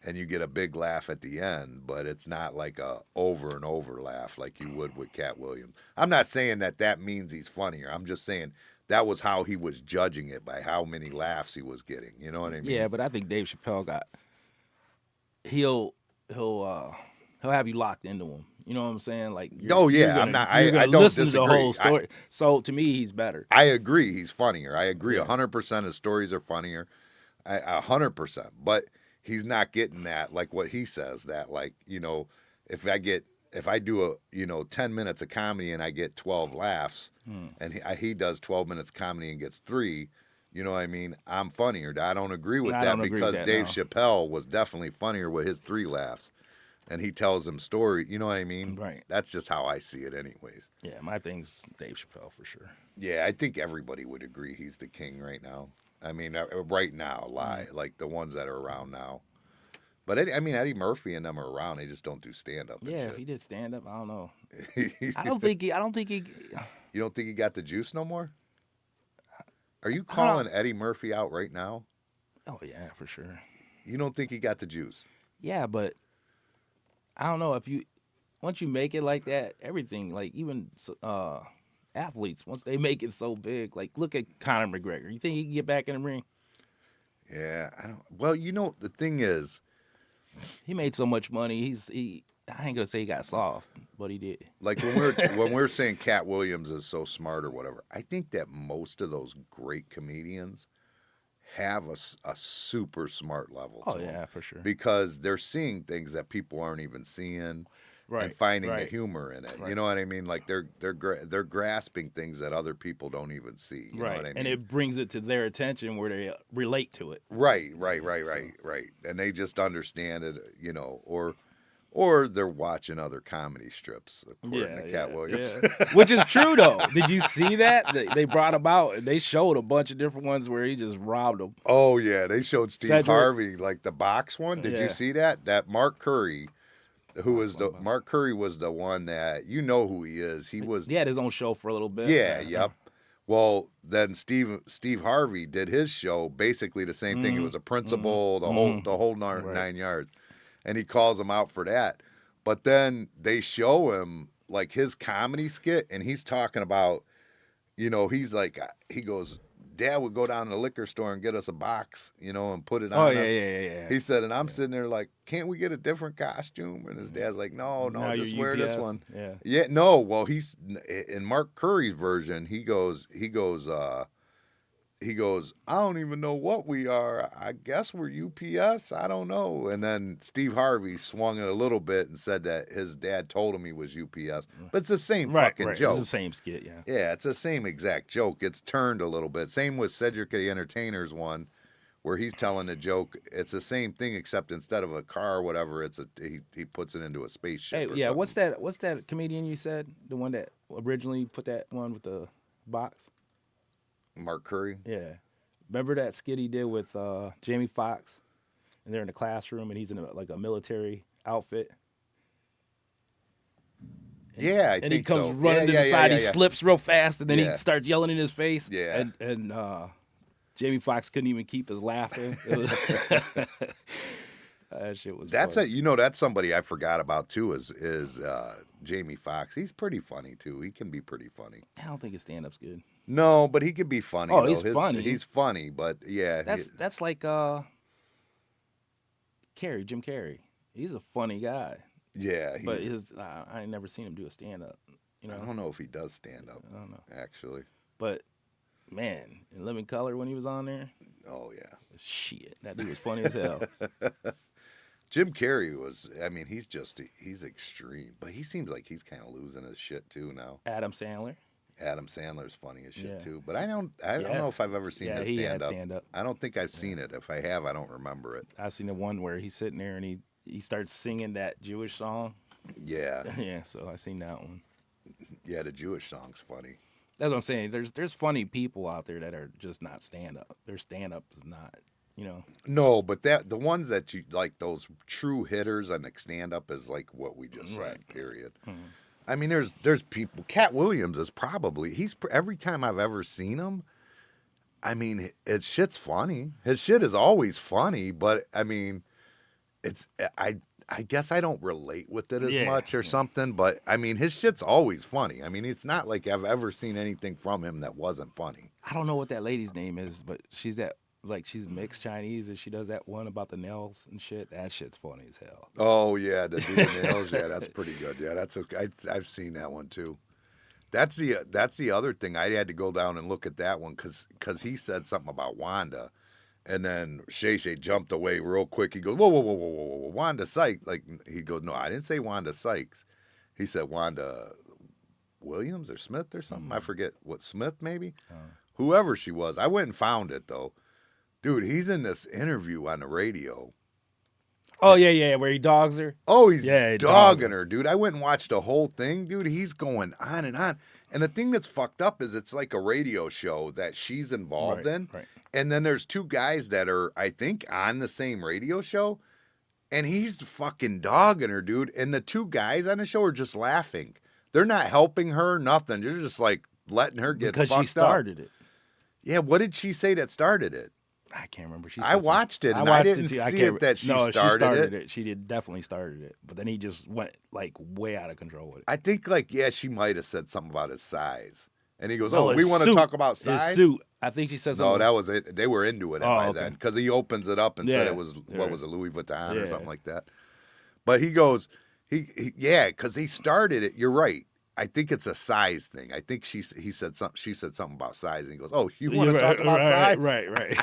and you get a big laugh at the end, but it's not like a over and over laugh like you would with Cat Williams. I'm not saying that means he's funnier. I'm just saying that was how he was judging it by how many laughs he was getting. You know what I mean? Yeah, but I think Dave Chappelle he'll have you locked into him. You know what I'm saying? Like, Oh, yeah, you're gonna, I'm not- you're I gonna don't listen to the disagree. whole story. So to me, he's better. I agree. He's funnier. I agree. Yeah. 100% his stories are funnier. 100%. But he's not getting that, like what he says, that like, you know, if I do 10 minutes of comedy and I get 12 laughs and he does 12 minutes of comedy and gets 3, you know what I mean? I'm funnier. I don't agree with I that don't agree with because that, Dave no. Chappelle was definitely funnier with his 3 laughs. And he tells them story, you know what I mean? Right. That's just how I see it anyways. Yeah, my thing's Dave Chappelle for sure. Yeah, I think everybody would agree he's the king right now. I mean, right now, like the ones that are around now. But I mean, Eddie Murphy and them are around. They just don't do stand up and Yeah, if shit. he did stand up, I don't know. You I don't think he. I don't think he. don't think he got the juice no more? Are you I don't. calling Eddie Murphy out right now? Oh yeah, for sure. You don't think he got the juice? Yeah, but I don't know if you once you make it like that, everything like even athletes once they make it so big, like look at Conor McGregor. You think he can get back in the ring? Yeah, I don't. Well, the thing is, He made so much money. He. I ain't gonna say he got soft, but he did. like when we're saying Cat Williams is so smart or whatever, I think that most of those great comedians have a super smart level Oh to them yeah, for sure. because they're seeing things that people aren't even seeing and Right, finding the right, humor in it. You right, know what I mean? Like they're grasping things that other people don't even see. You know right. what I And mean? it brings it to their attention where they relate to it. Right, right, Yeah, right, so right, right. And they just understand it, or they're watching other comedy strips, according yeah, to Cat yeah, Williams. yeah. Which is true though. Did you see that? They brought him out and they showed a bunch of different ones where he just robbed them. Oh yeah, they showed Steve Cedric. Harvey like the box one. Did you Yeah. see that? That Mark Curry, who Box was one the box. Mark Curry was the one that you know who he is. He was He had his own show for a little bit. yeah, Yeah. yep. Well, then Steve Harvey did his show basically the same thing. It Mm-hmm. was a Mm-hmm. principal, the whole Right. 9 yards, and he calls him out for that. But then they show him like his comedy skit, and he's talking about, he's like, he goes, Dad would go down to the liquor store and get us a box, and put it Oh on yeah, us. yeah, yeah, yeah. He said, and I'm Yeah. sitting there like, can't we get a different costume? And his dad's like, no, no, Now you're just wear this UPS. one. Yeah. Yeah, no. Well, he's in Mark Curry's version. He goes, I don't even know what we are. I guess we're UPS. I don't know. And then Steve Harvey swung it a little bit and said that his dad told him he was UPS. But it's the same Right, fucking right. It's the joke. same skit, yeah. Yeah, it's the same exact joke. It's turned a little bit. Same with Cedric the Entertainer's one, where he's telling a joke. It's the same thing, except instead of a car or whatever, he puts it into a spaceship Hey, or yeah, something. what's that comedian you said? The one that originally put that one with the box? Mark Curry. Yeah. Remember that skit he did with Jamie Foxx? And they're in the classroom and he's in like a military outfit. Yeah, I And he think comes so. running to Yeah, the yeah, side, yeah, he yeah. slips real fast, and then he Yeah. starts yelling in his face. Yeah. And Jamie Foxx couldn't even keep his laughing. It was that shit was That's funny. that's somebody I forgot about too. Is Jamie Foxx? He's pretty funny too. He can be pretty funny. I don't think his stand up's good. No, but he could be funny. Oh, though. he's funny. He's funny, but yeah, That's like Jim Carrey. He's a funny guy. yeah. But I ain't never seen him do a stand up. You I know? don't know if he does stand up. I don't know. Actually, But man, in Living Color when he was on there, oh yeah. shit, that dude was funny as hell. Jim Carrey was. I mean, he's extreme, but he seems like he's kind of losing his shit too now. Adam Sandler. Adam Sandler's funny as shit Yeah. too, but I don't Yeah. know if I've ever seen Yeah, his he had stand up. stand up. I don't think I've seen it. If I have, I don't remember it. I seen the one where he's sitting there and he starts singing that Jewish song. Yeah, Yeah, so I seen that one. yeah. The Jewish song's funny. That's what I'm saying. There's funny people out there that are just not stand up. Their stand up is not, you know. No, but the ones that you like, those true hitters on the stand up is like what we just Right. said. Period. Mhm. I mean, there's people. Cat Williams is probably every time I've ever seen him. I mean, his shit's funny. His shit is always funny, but I mean, it's I guess I don't relate with it as Yeah, much or yeah. something. But I mean, his shit's always funny. I mean, it's not like I've ever seen anything from him that wasn't funny. I don't know what that lady's name is, but she's mixed Chinese and she does that one about the nails and shit. That shit's funny as hell. Oh yeah, the do the nails. Yeah, that's pretty good. Yeah, I've seen that one too. That's the other thing. I had to go down and look at that one because he said something about Wanda, and then Shay Shay jumped away real quick. He goes, whoa, whoa, whoa, whoa, whoa, whoa, Wanda Sykes. Like he goes, no, I didn't say Wanda Sykes. He said Wanda Williams or Smith or something. I forget what Smith maybe. Whoever she was. I went and found it though. Dude, he's in this interview on the radio. Oh yeah, where he dogs her. Oh, he's Yeah, dogging her, dude. I went and watched the whole thing, dude. He's going on and on. And the thing that's fucked up is it's like a radio show that she's involved Right, in. right. And then there's two guys that are, I think, on the same radio show. And he's fucking dogging her, dude. And the two guys on the show are just laughing. They're not helping her, nothing. They're just like letting her get Because fucked she started it. Yeah, what did she say that started it? I can't remember. She I said watched it, and I I watched didn't it too. I see can't it that she no, started she started it. She did definitely started it, but then he just went like way out of control with it. I think, like, yeah, she might have said something about his size. And he goes, No, oh, we his want to suit. talk about His size? suit. I think she said No, something. that was it. They were into it by okay. then because he opens it up and said Yeah. it was, what Right. was it, Louis Vuitton or Yeah. something like that. But he goes, yeah, because he started it. You're right. I think it's a size thing. I think she said something about size, and he goes, "Oh, you want to talk about size?" Right.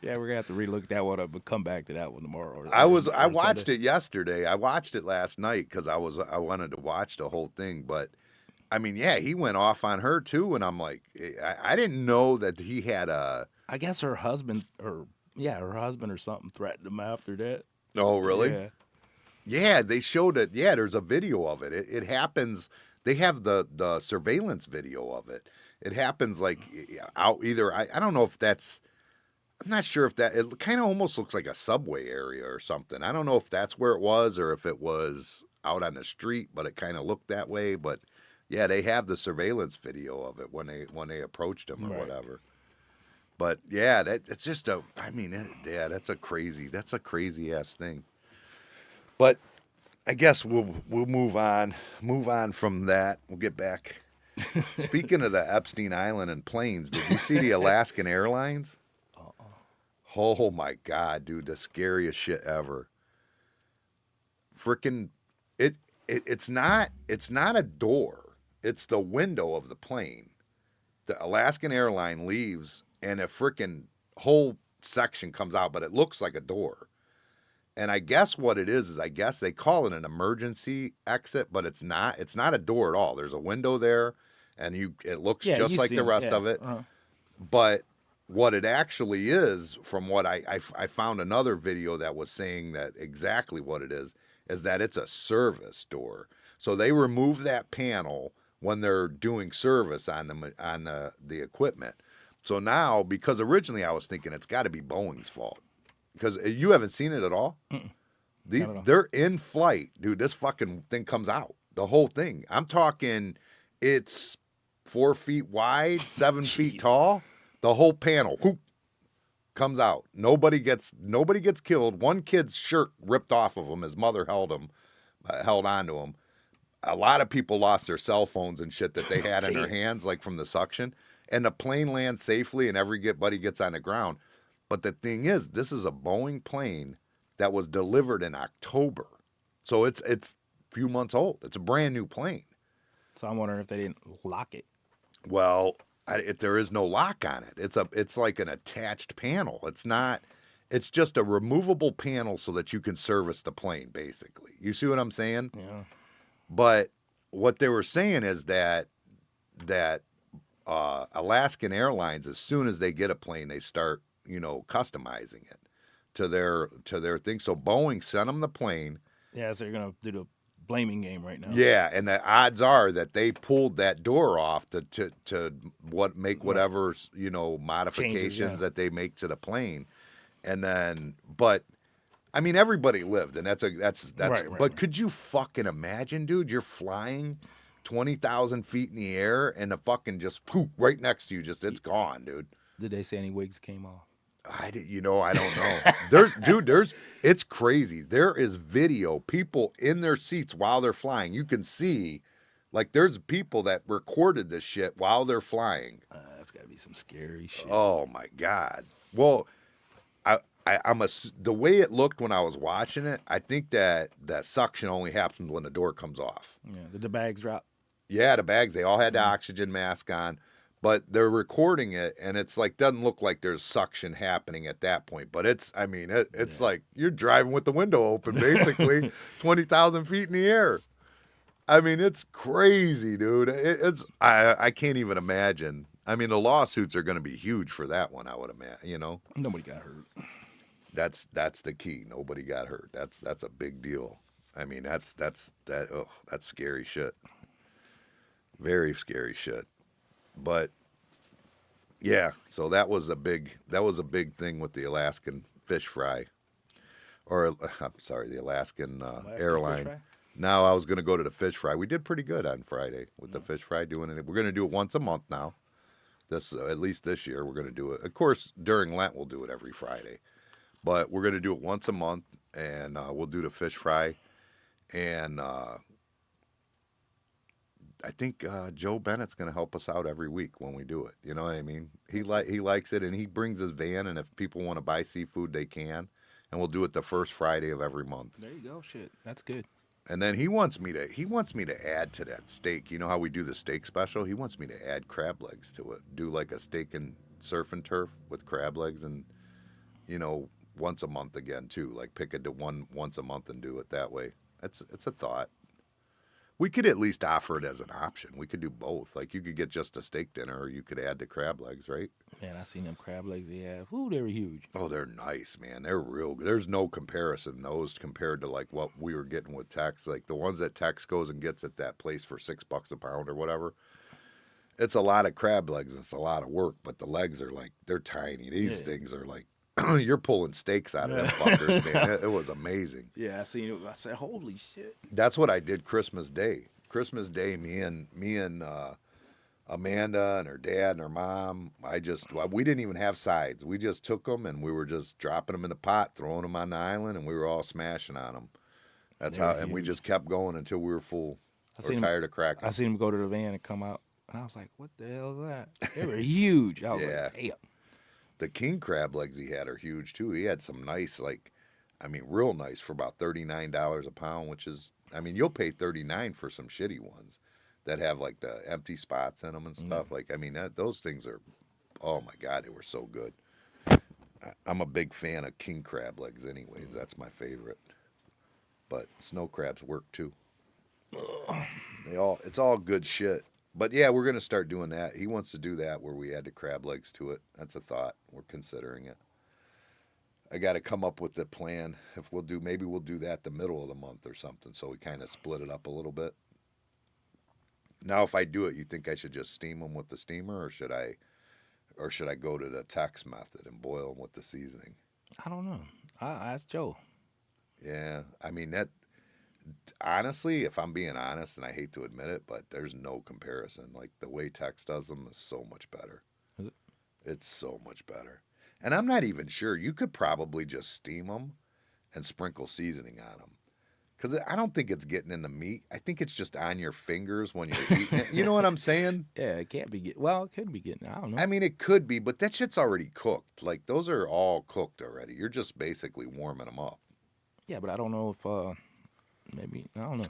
Yeah, we're gonna have to relook that one up and come back to that one tomorrow. I watched it yesterday. I watched it last night because I wanted to watch the whole thing. But I mean, yeah, he went off on her too, and I'm like, I didn't know that he had a. I guess her husband or something threatened him after that. Oh, really? Yeah. Yeah, they showed it. Yeah, there's a video of it. It happens. They have the surveillance video of it. It happens like out either. I don't know if that's. I'm not sure if that. It kind of almost looks like a subway area or something. I don't know if that's where it was or if it was out on the street, but it kind of looked that way. But yeah, they have the surveillance video of it when they approached him or Right. whatever. But yeah, it's just a. I mean, yeah, that's a crazy ass thing. But I guess we'll move on from that. We'll get back. Speaking of the Epstein Island and planes, did you see the Alaskan Airlines? Oh my God, dude, the scariest shit ever. Freaking it's not a door. It's the window of the plane. The Alaskan airline leaves and a freaking whole section comes out, but it looks like a door. And I guess what it is I guess they call it an emergency exit, but it's not. It's not a door at all. There's a window there, and it looks just like the rest of it. Uh-huh. But what it actually is, from what I found another video that was saying that exactly what it is that it's a service door. So they remove that panel when they're doing service on the equipment. So now, because originally I was thinking it's got to be Boeing's fault. Because you haven't seen it at all? They're in flight. Dude, this fucking thing comes out. The whole thing. I'm talking, it's 4 feet wide, 7 feet tall. The whole panel whoop, comes out. Nobody gets killed. One kid's shirt ripped off of him. His mother held on to him. A lot of people lost their cell phones and shit that they had in their hands, like from the suction. And the plane lands safely and everybody gets on the ground. But the thing is, this is a Boeing plane that was delivered in October. So it's a few months old. It's a brand new plane. So I'm wondering if they didn't lock it. Well, there is no lock on it. It's like an attached panel. It's not. It's just a removable panel so that you can service the plane, basically. You see what I'm saying? Yeah. But what they were saying is that Alaskan Airlines, as soon as they get a plane, they start customizing it to their thing. So Boeing sent them the plane. Yeah, so you're gonna do the blaming game right now. Yeah, and the odds are that they pulled that door off to make whatever modifications Changes, that they make to the plane, and then but I mean everybody lived, and that's Right. But could you fucking imagine, dude? You're flying 20,000 feet in the air, and the fucking just poof right next to you, it's gone, dude. Did they say any wigs came off? I don't know. It's crazy. There is video, people in their seats while they're flying. You can see, like, there's people that recorded this shit while they're flying. That's got to be some scary shit. Oh my God. Well, the way it looked when I was watching it, I think that suction only happens when the door comes off. Yeah, did the bags drop? Yeah, the bags, they all had the oxygen mask on. But they're recording it, and it's like doesn't look like there's suction happening at that point. But it's like you're driving with the window open, basically, 20,000 feet in the air. I mean, it's crazy, dude. I can't even imagine. I mean, the lawsuits are going to be huge for that one. I would imagine. Nobody got hurt. That's the key. Nobody got hurt. That's a big deal. I mean, that's scary shit. Very scary shit. But yeah, so that was a big thing with the Alaskan fish fry, or I'm sorry, the Alaskan Alaskan fish airline. fry. Now I was going to go to the fish fry. We did pretty good on Friday with the No. fish fry doing it. We're going to do it once a month now. This at least this year we're going to do it. Of course, during Lent we'll do it every Friday, but we're going to do it once a month, and we'll do the fish fry. And I think Joe Bennett's going to help us out every week when we do it. You know what I mean? He likes it, and he brings his van. And if people want to buy seafood, they can. And we'll do it the first Friday of every month. There you go. Shit, that's good. And then he wants me to add to that steak. You know how we do the steak special? He wants me to add crab legs to it. Do like a steak and surf and turf with crab legs, and you know once a month again too. Like pick a one once a month and do it that way. It's a thought. We could at least offer it as an option. We could do both. Like you could get just a steak dinner, or you could add the crab legs, right? Man, I seen them crab legs they have. Ooh, they were huge. Oh, they're nice, man. They're real good. There's no comparison those compared to like what we were getting with Tex. Like the ones that Tex goes and gets at that place for $6 a pound or whatever. It's a lot of crab legs. It's a lot of work, but the legs are like they're tiny. These Yeah. things are like you're pulling steaks out of them fuckers, man. It was amazing. Yeah, I seen it. I said, holy shit. That's what I did Christmas Day. Christmas Day, me and Amanda and her dad and her mom. We didn't even have sides. We just took them and we were just dropping them in the pot, throwing them on the island, and we were all smashing on them. That's They're how, and we huge. just kept going until we were full I or seen 'em- tired of cracking. I seen him go to the van and come out, and I was like, "What the hell is that?" They were huge. I was Yeah. like, "Damn." The king crab legs he had are huge too. He had some nice, like, I mean, real nice for about $39 a pound, which is, I mean, you'll pay 39 for some shitty ones that have like the empty spots in them and stuff. Like, I mean, those things are, oh my God, they were so good. I'm a big fan of king crab legs, anyways. That's my favorite. But snow crabs work too. It's all good shit. But yeah, we're gonna start doing that. He wants to do that where we add the crab legs to it. That's a thought. We're considering it. I got to come up with the plan. If maybe we'll do that the middle of the month or something, so we kind of split it up a little bit. Now, if I do it, you think I should just steam them with the steamer, or should I go to the Tex method and boil them with the seasoning? I don't know. I asked Joe. Yeah, I mean that. Honestly, if I'm being honest, and I hate to admit it, but there's no comparison. Like the way Tex does them is so much better. Is it? It's so much better. And I'm not even sure. You could probably just steam them and sprinkle seasoning on them. Because I don't think it's getting in the meat. I think it's just on your fingers when you're eating it. You know what I'm saying? Yeah, it can't be getting. Well, it could be getting. I don't know. I mean, it could be, but that shit's already cooked. Like, those are all cooked already. You're just basically warming them up. Yeah, but I don't know if maybe I don't know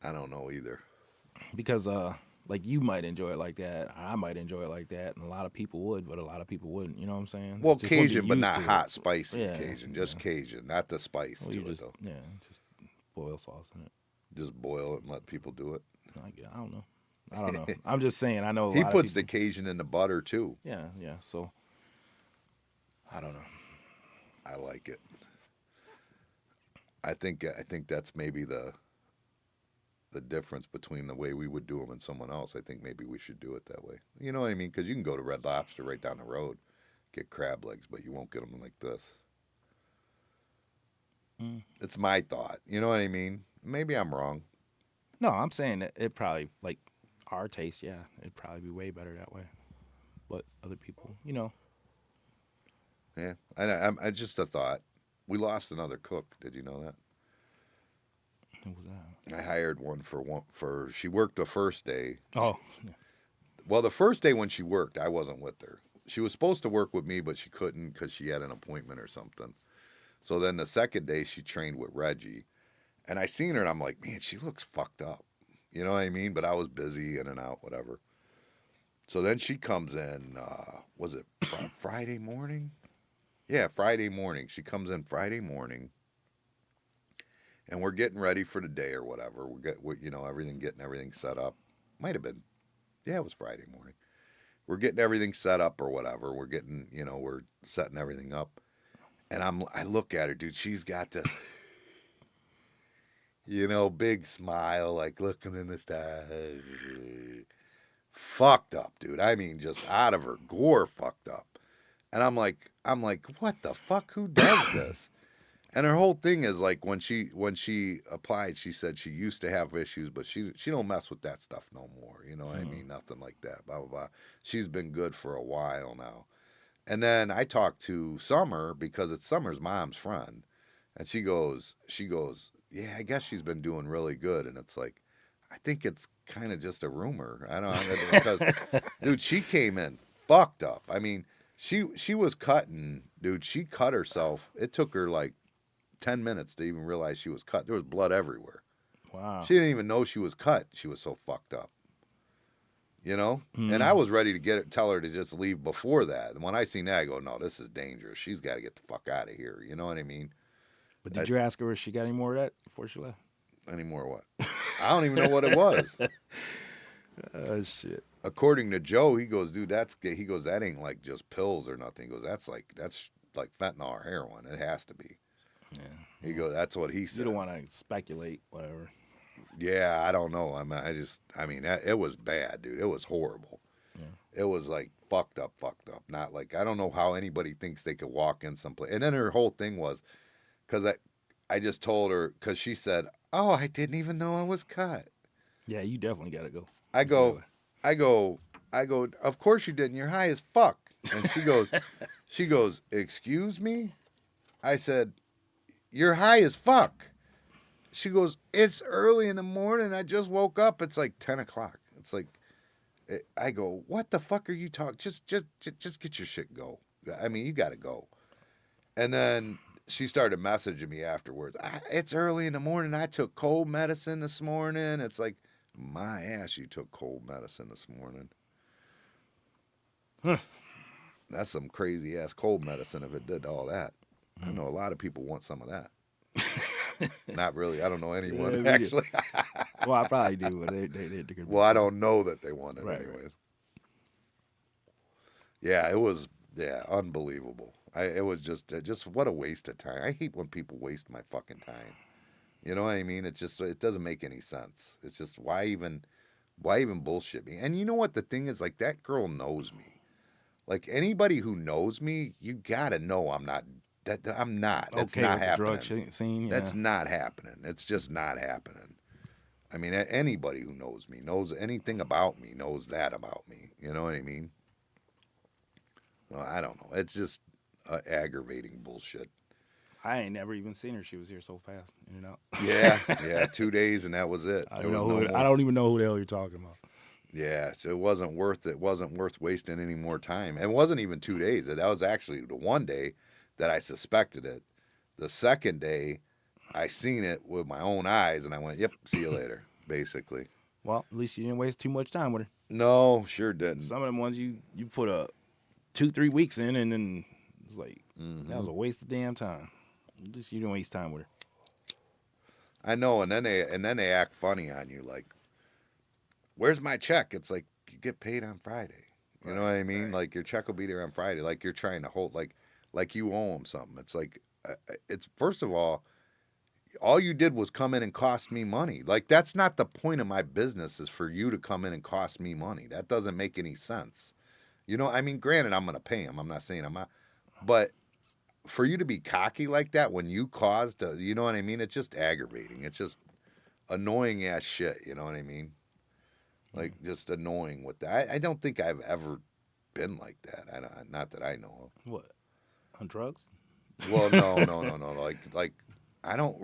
I don't know either. because like you might enjoy it like that. I might enjoy it like that, and a lot of people would, but a lot of people wouldn't. You know what I'm saying? Well, Just wouldn't be Cajun, but used not to it. hot spicy Yeah, Cajun. Just Cajun, not the spice Well, to you it, just though. just boil sauce in it. Just boil it and let people do it. I don't know. I don't know. I'm just saying. I know a He lot puts of the people. Cajun in the butter, too. Yeah, yeah. So I don't know. I like it. I think that's maybe the difference between the way we would do them and someone else. I think maybe we should do it that way. You know what I mean? Because you can go to Red Lobster right down the road, get crab legs, but you won't get them like this. Mm. It's my thought. You know what I mean? Maybe I'm wrong. No, I'm saying that it probably like our taste. Yeah, it'd probably be way better that way. But other people, Yeah, I just a thought. We lost another cook. Did you know that? who was that? I hired one for she worked the first day. Oh, Well, the first day when she worked, I wasn't with her. She was supposed to work with me, but she couldn't because she had an appointment or something. So then the second day, she trained with Reggie. And I seen her, and I'm like, man, she looks fucked up. You know what I mean? But I was busy in and out, whatever. So then she comes in, was it Friday morning? Yeah, Friday morning. She comes in Friday morning, and we're getting ready for the day or whatever. We're getting everything set up. Might have been, yeah, it was Friday morning. we're getting everything set up or whatever. We're getting, we're setting everything up. And I look at her, dude. She's got this, big smile, like looking in the sky. Fucked up, dude. I mean, just out of her gore fucked up. And I'm like, what the fuck? Who does this? And her whole thing is like when she applied, she said she used to have issues, but she don't mess with that stuff no more. You know what I mean? Nothing like that. Blah blah blah. She's been good for a while now. And then I talked to Summer because it's Summer's mom's friend, and she goes, yeah, I guess she's been doing really good. And it's like, I think it's kind of just a rumor. I don't know because, dude, she came in fucked up. I mean, she was cutting, dude. She cut herself. It took her like 10 minutes to even realize she was cut. There was blood everywhere. Wow. She didn't even know she was cut. She was so fucked up. And I was ready to tell her to just leave before that. And when I seen that, I go, no, this is dangerous. She's got to get the fuck out of here. You know what I mean? But did you ask her if she got any more of that before she left? Any more what? I don't even know what it was. Oh, shit. According to Joe, he goes, dude, that ain't like just pills or nothing. He goes, that's like fentanyl or heroin. It has to be. Yeah. He goes, that's what he said. You don't want to speculate, whatever. Yeah, I don't know. It was bad, dude. It was horrible. Yeah. It was like fucked up. Not like, I don't know how anybody thinks they could walk in someplace. And then her whole thing was, because I just told her, because she said, oh, I didn't even know I was cut. Yeah, you definitely got to go. I go, of course you didn't. You're high as fuck. And she goes, excuse me? I said, you're high as fuck. She goes, it's early in the morning. I just woke up. It's like 10 o'clock. It's like, I go, what the fuck are you talking? Just get your shit go. I mean, you got to go. And then she started messaging me afterwards. It's early in the morning. I took cold medicine this morning. It's like, my ass, you took cold medicine this morning. Huh. That's some crazy ass cold medicine if it did all that. I know a lot of people want some of that. Not really. I don't know anyone actually. Well, I probably do, but they could. Well, I don't know that they want it right, anyways. Right. Yeah, it was unbelievable. It was just what a waste of time. I hate when people waste my fucking time. You know what I mean? It doesn't make any sense. It's just why even bullshit me? And you know what the thing is? Like, that girl knows me. Like, anybody who knows me, you gotta know I'm not. I'm not. That's okay, not with happening. The drug scene, yeah. That's not happening. It's just not happening. I mean, anybody who knows me, knows anything about me, knows that about me. You know what I mean? Well, I don't know. It's just aggravating bullshit. I ain't never even seen her. She was here so fast, in and out. Yeah, 2 days and that was it. I don't even know who the hell you're talking about. Yeah, so it wasn't worth wasting any more time. It wasn't even 2 days. That was actually the one day that I suspected it. The second day, I seen it with my own eyes, and I went, "Yep, see you later." Basically. Well, at least you didn't waste too much time with her. No, sure didn't. Some of them ones you put 2-3 weeks in, and then it's like that was a waste of damn time. At least you didn't waste time with her. I know, and then they act funny on you, like, "Where's my check?" It's like, you get paid on Friday. You know what I mean? Right. Like, your check will be there on Friday. Like, you're trying to hold, like you owe them something. It's like, it's first of all you did was come in and cost me money. Like, that's not the point of my business, is for you to come in and cost me money. That doesn't make any sense. You know, I mean, granted, I'm going to pay him. I'm not saying I'm not. But for you to be cocky like that when you caused, you know what I mean? It's just aggravating. It's just annoying ass shit. You know what I mean? Like, just annoying with that. I don't think I've ever been like that. Not that I know of. What? On drugs? Well, no. Like I don't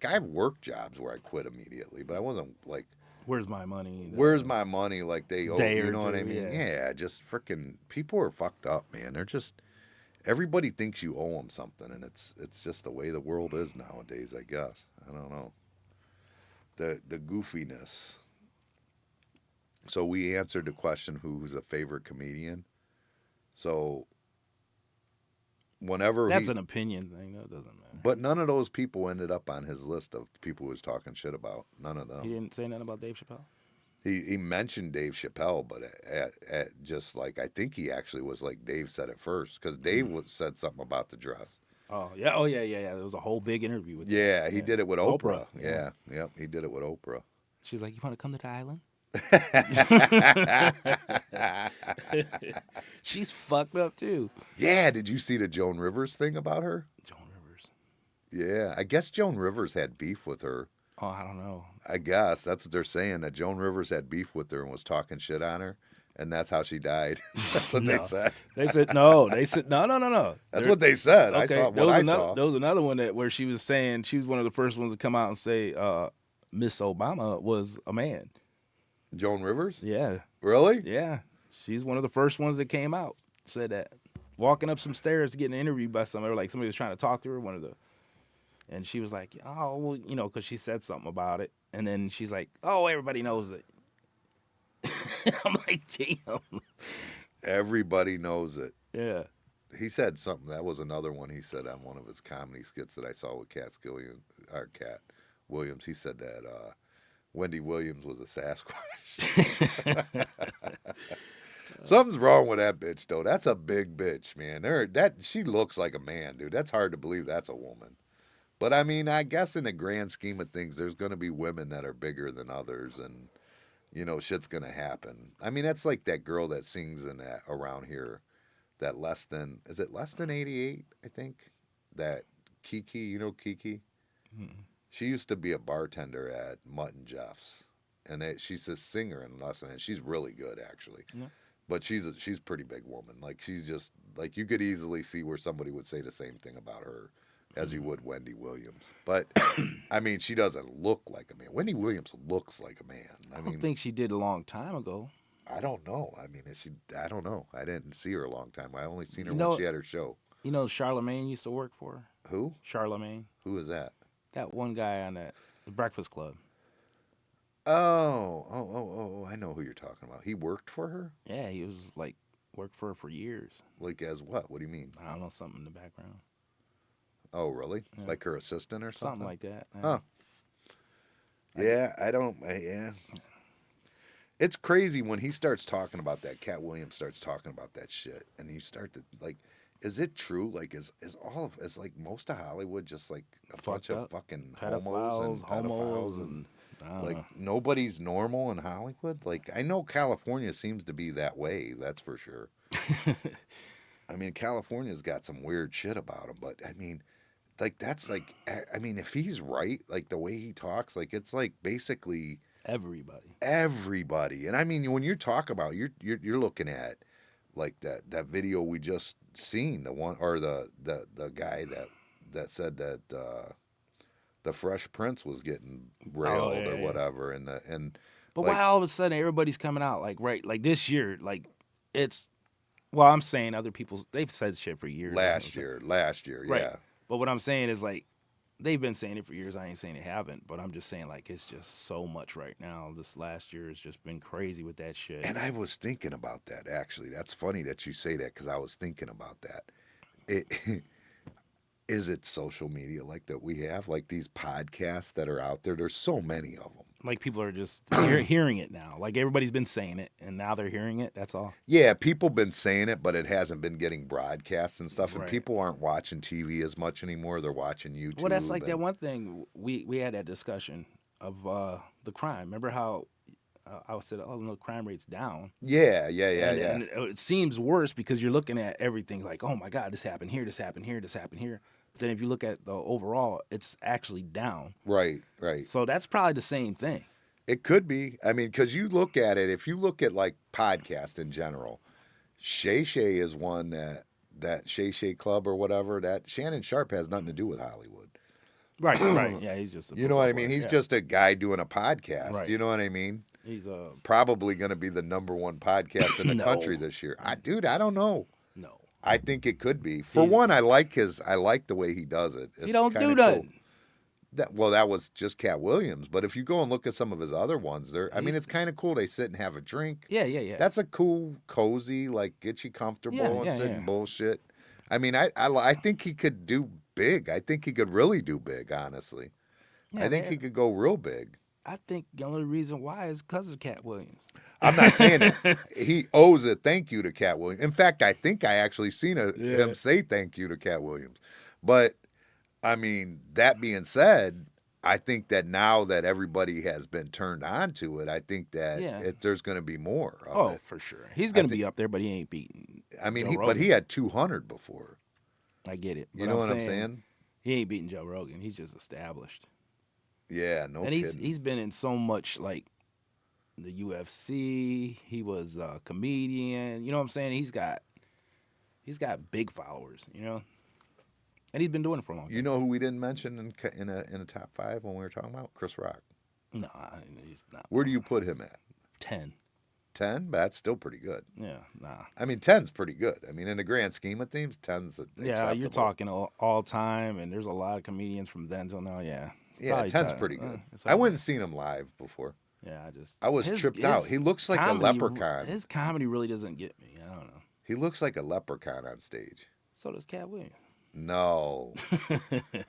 I've worked jobs where I quit immediately, but I wasn't like, where's my money? Where's my money? Like, they owe, you know what I mean? Yeah. Yeah, just freaking people are fucked up, man. They're just, everybody thinks you owe them something, and it's just the way the world is nowadays, I guess. I don't know. The goofiness. So we answered the question, who's a favorite comedian? So whenever that's an opinion thing. That doesn't matter. But none of those people ended up on his list of people who was talking shit about. None of them. He didn't say nothing about Dave Chappelle? He mentioned Dave Chappelle, but at just like I think he actually was like Dave said it first because Dave said something about the dress. Oh yeah, oh yeah. There was a whole big interview with that. Yeah, he did it with Oprah. Yeah. Yeah, yep, he did it with Oprah. She was like, "You want to come to the island?" She's fucked up too. Yeah, did you see the Joan Rivers thing about her? Joan Rivers. Yeah, I guess Joan Rivers had beef with her. Oh, I don't know. I guess that's what they're saying, that Joan Rivers had beef with her and was talking shit on her, and that's how she died. That's what they said. They said no. They said no. That's what they said. Okay, I saw what I saw. There was another one where she was saying she was one of the first ones to come out and say Miss Obama was a man. Joan Rivers? Yeah. Really? Yeah. She's one of the first ones that came out. Said that. Walking up some stairs to get interviewed by somebody, like somebody was trying to talk to her, and she was like, oh, well, because she said something about it. And then she's like, oh, everybody knows it. I'm like, damn. Everybody knows it. Yeah. He said something. That was another one he said on one of his comedy skits that I saw with Cat Williams. He said that Wendy Williams was a Sasquatch. Something's wrong with that bitch, though. That's a big bitch, man. She looks like a man, dude. That's hard to believe that's a woman. But I mean, I guess in the grand scheme of things, there's going to be women that are bigger than others, and shit's going to happen. I mean, that's like that girl that sings in that around here, that is it less than 88? I think that Kiki, Kiki. Mm-mm. She used to be a bartender at Mutt and Jeff's, and she's a singer in Lesson, and she's really good actually. Yeah. But she's a pretty big woman. Like she's just like you could easily see where somebody would say the same thing about her as you would Wendy Williams. But I mean, she doesn't look like a man. Wendy Williams looks like a man. I don't think she did a long time ago. I don't know. I mean, I don't know. I didn't see her a long time. I only seen her when she had her show. Charlemagne used to work for her. Who? Charlemagne. Who is that? That one guy on the Breakfast Club. Oh, I know who you're talking about. He worked for her? Yeah, he was like worked for her for years. Like as what? What do you mean? I don't know, something in the background. Oh, really? Yeah. Like her assistant or something? Something like that. Huh. Yeah, I don't. Yeah. It's crazy when he starts talking about that. Cat Williams starts talking about that shit, and you start to like, is it true? Like, is like most of Hollywood just like a bunch of fucking homos and like nobody's normal in Hollywood? Like, I know California seems to be that way. That's for sure. I mean, California's got some weird shit about them, but I mean, like that's like, I mean, if he's right, like the way he talks, like it's like basically everybody. And I mean, when you talk about you're looking at like that video we just seen, the one or the guy that said that the Fresh Prince was getting railed or whatever, but like, why all of a sudden everybody's coming out like this year, like it's. Well, I'm saying other people, they've said shit for years. Last year, right. Yeah. But what I'm saying is, like, they've been saying it for years. I ain't saying they haven't, but I'm just saying, like, it's just so much right now. This last year has just been crazy with that shit. And I was thinking about that, actually. That's funny that you say that, because I was thinking about that. Is it social media like that we have? Like these podcasts that are out there? There's so many of them. Like people are just hearing it now. Like everybody's been saying it, and now they're hearing it. That's all. Yeah, people been saying it, but it hasn't been getting broadcast and stuff. And Right. people aren't watching TV as much anymore. They're watching YouTube. Well, that's like that one thing we had that discussion of the crime. Remember how I said, oh no, crime rate's down. Yeah. And it seems worse because you're looking at everything like, oh my God, this happened here, this happened here, this happened here. But then if you look at the overall, it's actually down. Right. So that's probably the same thing. It could be. I mean, because you look at it, if you look at like podcasts in general, Shay Shay is one that Shay Shay Club or whatever, that Shannon Sharp has nothing to do with Hollywood. Right. Yeah, he's just you know what I mean? He's just a guy doing a podcast. Right. You know what I mean? He's probably going to be the #1 podcast in the country this year. I don't know. No. I think it could be. For one, I like the way he does it. He don't do nothing. Cool. That was just Cat Williams. But if you go and look at some of his other ones, it's kind of cool. They sit and have a drink. Yeah. That's a cool, cozy, like get you comfortable and sit and bullshit. I mean, I think he could do big. I think he could really do big, honestly. Yeah, I think he could go real big. I think the only reason why is because of Cat Williams. I'm not saying that. He owes a thank you to Cat Williams. In fact, I think I actually seen him say thank you to Cat Williams. But, I mean, that being said, I think that now that everybody has been turned on to it, I think that there's going to be more of it. For sure. He's going to be up there, but he ain't beating Joe Rogan. But he had 200 before. I get it. You know what I'm saying? He ain't beating Joe Rogan. He's just established. Yeah, no and kidding. He's been in so much, like, the UFC. He was a comedian. You know what I'm saying? He's got big followers, you know? And he's been doing it for a long time. You know who we didn't mention in a top 5 when we were talking about? Chris Rock. No, he's not. Where do you put him at? 10. 10? But that's still pretty good. Yeah, nah. I mean, 10's pretty good. I mean, in the grand scheme of things, 10's acceptable. Yeah, you're talking all time, and there's a lot of comedians from then till now, yeah. Yeah, Probably 10's pretty good. I went and seen him live before. Yeah, I was tripped out. He looks like a leprechaun. His comedy really doesn't get me. I don't know. He looks like a leprechaun on stage. So does Cat Williams. No.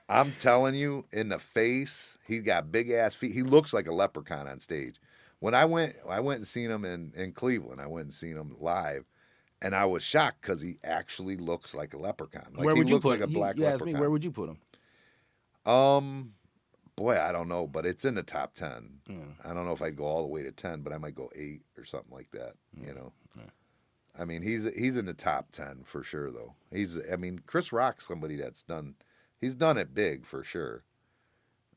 I'm telling you, in the face, he's got big ass feet. He looks like a leprechaun on stage. When I went and seen him in Cleveland. I went and seen him live, and I was shocked because he actually looks like a leprechaun. Like, where would he you looks put like a black you leprechaun. asked me, where would you put him? Boy, I don't know, but it's in the top 10. Yeah. I don't know if I'd go all the way to 10, but I might go 8 or something like that. Yeah. You know. Yeah. I mean, he's in the top 10 for sure, though. Chris Rock's somebody he's done it big for sure.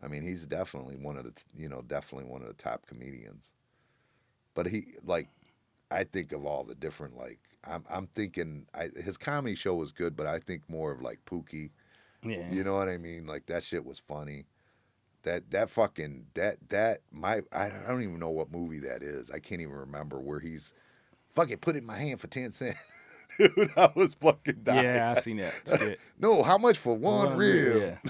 I mean, he's definitely one of the top comedians. But I think of all the different, I'm thinking, his comedy show was good, but I think more of like Pookie. Yeah. You know what I mean? Like, that shit was funny. I don't even know what movie that is. I can't even remember where he's fucking put it in my hand for 10 cents. Dude, I was fucking dying. Yeah, I seen that skit. No, how much for one rib? Yeah.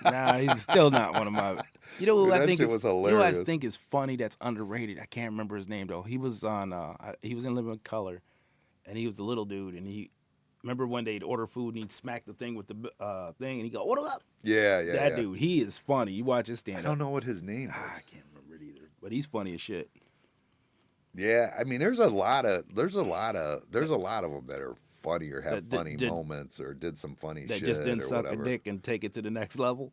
Nah, he's still not one of my. You know who I think was hilarious. You know who I think is funny that's underrated? I can't remember his name though. He was on he was in Living with Color, and he was the little dude, and he remember one day he'd order food and he'd smack the thing with the thing and he'd go, "Order up." Yeah. That dude, he is funny. You watch his stand up. I don't know what his name is. I can't remember it either, but he's funny as shit. Yeah, I mean, there's a lot of them that are funny or have funny moments or did some funny that shit just didn't or suck whatever. a dick and take it to the next level.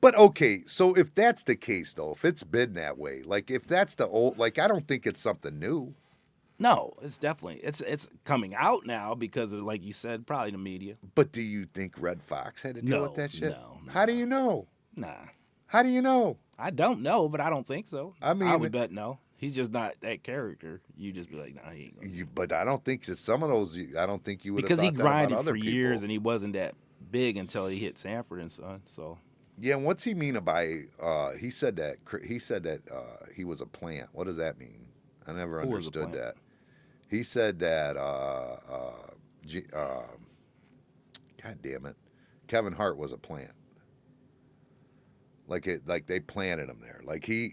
But okay, so if that's the case though, if it's been that way, like if that's the old, like I don't think it's something new. No, it's definitely it's coming out now because of, like you said, probably the media. But do you think Red Fox had to deal with that shit? No. How do you know? Nah. How do you know? I don't know, but I don't think so. I mean, I would bet no. He's just not that character. You just be like, nah, he ain't gonna. But I don't think that some of those. I don't think you would because have he thought that about grinded other for people. years and he wasn't that big until he hit Sanford and Son. So yeah, and what's he mean by? He said that he was a plant. What does that mean? I never understood that. He said that. God damn it, Kevin Hart was a plant. Like they planted him there.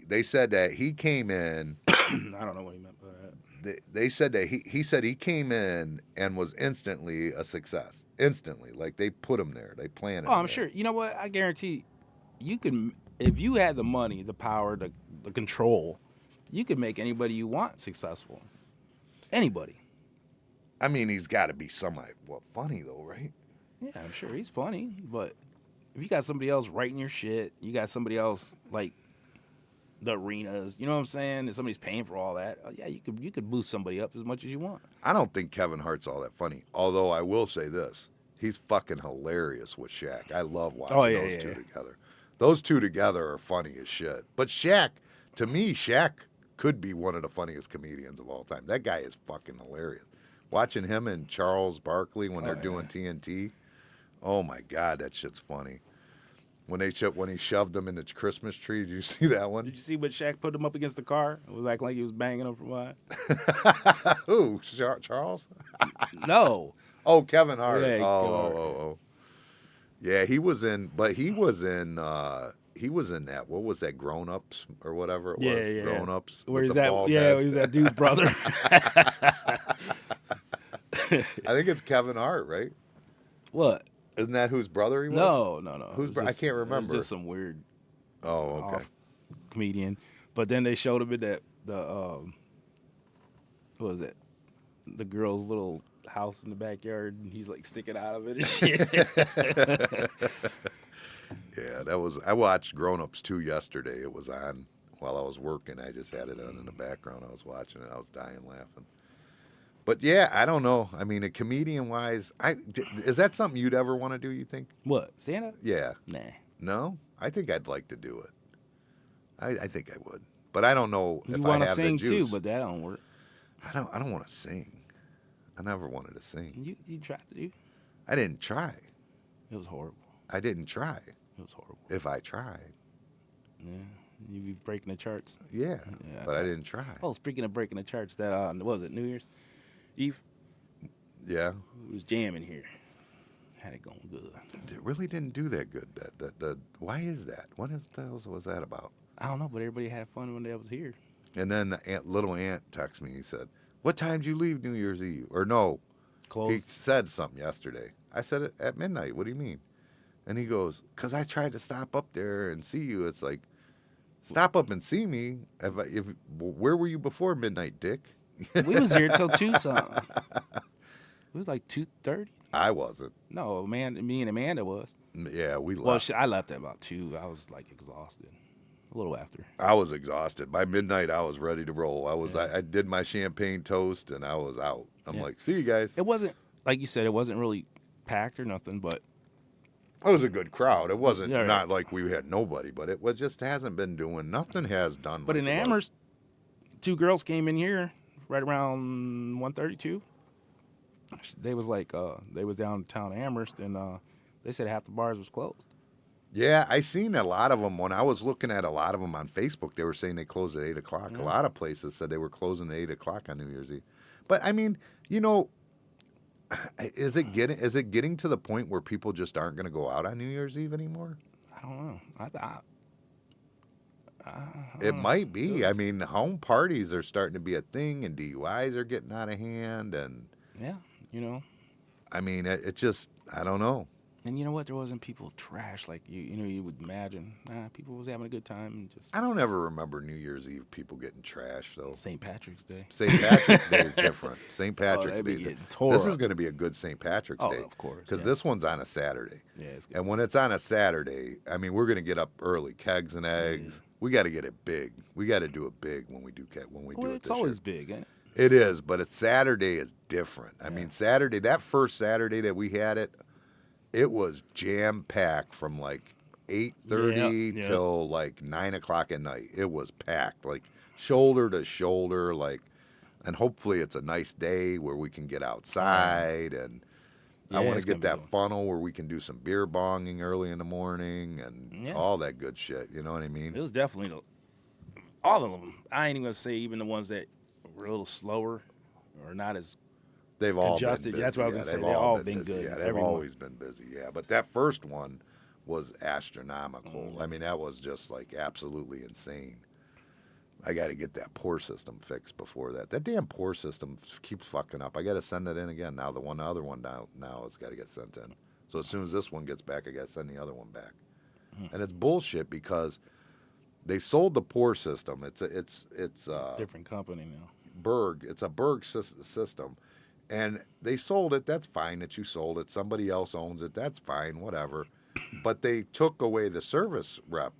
They said that he came in. I don't know what he meant by that. They said that he said he came in and was instantly a success. Instantly, like they put him there. They planted. Oh, I'm sure. You know what? I guarantee you can, if you had the money, the power, the control, you could make anybody you want successful. Anybody. I mean, he's got to be somewhat funny though, right? Yeah, I'm sure he's funny, but if you got somebody else writing your shit, you got somebody else like the arenas, you know what I'm saying? And somebody's paying for all that. Yeah, you could boost somebody up as much as you want. I don't think Kevin Hart's all that funny. Although I will say this, he's fucking hilarious with Shaq. I love watching those two together. Those two together are funny as shit. But Shaq, to me, could be one of the funniest comedians of all time. That guy is fucking hilarious. Watching him and Charles Barkley when they're doing TNT. Oh my God, that shit's funny. When he shoved him in the Christmas tree, did you see that one? Did you see when Shaq put him up against the car? It was acting like he was banging him from behind. Who? Charles? No. Oh, Kevin Hart. Yeah, oh. Yeah, he was in that. What was that? Grown Ups or whatever it was. Yeah. Grown Ups. Where he's that? Yeah, he's that dude's brother. I think it's Kevin Hart, right? What? Isn't that whose brother he was? No. Whose It was I can't it was remember. just some weird Oh, okay. off comedian. But then they showed him in that what was it? The girl's little house in the backyard, and he's like sticking out of it and shit. Yeah, that was. I watched Grown Ups 2 yesterday. It was on while I was working. I just had it on in the background. I was watching it. I was dying laughing. But yeah, I don't know. I mean, a comedian wise, is that something you'd ever want to do? You think? What, stand up? Yeah. Nah. No, I think I'd like to do it. I think I would, but I don't know You if I want to have sing the juice. too, but that don't work. I don't want to sing. I never wanted to sing. You tried to do. I didn't try. It was horrible. I didn't try. It was horrible. If I tried, Yeah, you be breaking the charts. yeah, Yeah, but I didn't try. Oh, speaking of breaking the charts, that what was it, New Year's Eve? Yeah, It was jamming here. Had it going good. it really didn't do that good. Why is that? What the hell was that about? I don't know, but everybody had fun when they was here. And then little aunt texted me. He said, "What time did you leave New Year's Eve?" Or no, he Close. said something yesterday. I said it at midnight. What do you mean? And he goes, "Cause I tried to stop up there and see you." It's like, stop up and see me. Where were you before midnight, Dick? We was here till 2 something. It was like 2:30. I wasn't. No, man, me and Amanda was. Yeah, we left. Well, I left at about 2. I was like exhausted. A little after. I was exhausted. By midnight, I was ready to roll. Yeah. I did my champagne toast and I was out. I'm Yeah. like, see you guys. It wasn't, like you said, it wasn't really packed or nothing, but It was a good crowd. It wasn't Yeah, right. not like we had nobody, but it was just hasn't been doing nothing. Has done. But like in about- Amherst, 2 girls came in here right around 1:32. They was like, they was downtown Amherst, and they said half the bars was closed. Yeah, I seen a lot of them when I was looking at a lot of them on Facebook. They were saying they closed at 8:00. Yeah. A lot of places said they were closing at 8:00 on New Year's Eve. But I mean, you know, is it getting to the point where people just aren't going to go out on New Year's Eve anymore? I don't know. It might be. I mean, home parties are starting to be a thing, and DUIs are getting out of hand, and Yeah, you know. I mean, it just I don't know. And you know what? There wasn't people trash like you would imagine. People was having a good time and just I don't ever remember New Year's Eve people getting trashed though. St. Patrick's Day. St. Patrick's Day is different. St. Patrick's they be Day. getting tore This is up. going to be a good St. Patrick's Day. Of course. Because yeah. this one's on a Saturday. Yeah, it's good. And when it's on a Saturday, I mean, we're going to get up early, kegs and eggs. We got to get it big. We got to do it big when we do do Well, it. it's this always year. big, ain't it? It is, but it's Saturday is different. I Yeah. mean, Saturday, that first Saturday that we had it, it was jam packed from like 8:30 Yeah. till like 9:00 at night. It was packed, like shoulder to shoulder, like. And hopefully it's a nice day where we can get outside, and I Yeah, want it's to get gonna be that good. funnel where we can do some beer bonging early in the morning and Yeah. all that good shit. You know what I mean? It was definitely all of them. I ain't even gonna say even the ones that were a little slower or not as. They've all Congested, been busy. that's what I was gonna say. They've They've all been busy. good, Yeah, they've every month. always been busy. Yeah, but that first one was astronomical. Mm-hmm. I mean, that was just like absolutely insane. I got to get that pour system fixed before that. That damn pour system keeps fucking up. I got to send it in again now. The other one now has got to get sent in. So as soon as this one gets back, I got to send the other one back. And it's bullshit because they sold the pour system. It's Different company now. Berg. It's a Berg system, and they sold it. That's fine that you sold it. Somebody else owns it. That's fine, whatever. But they took away the service rep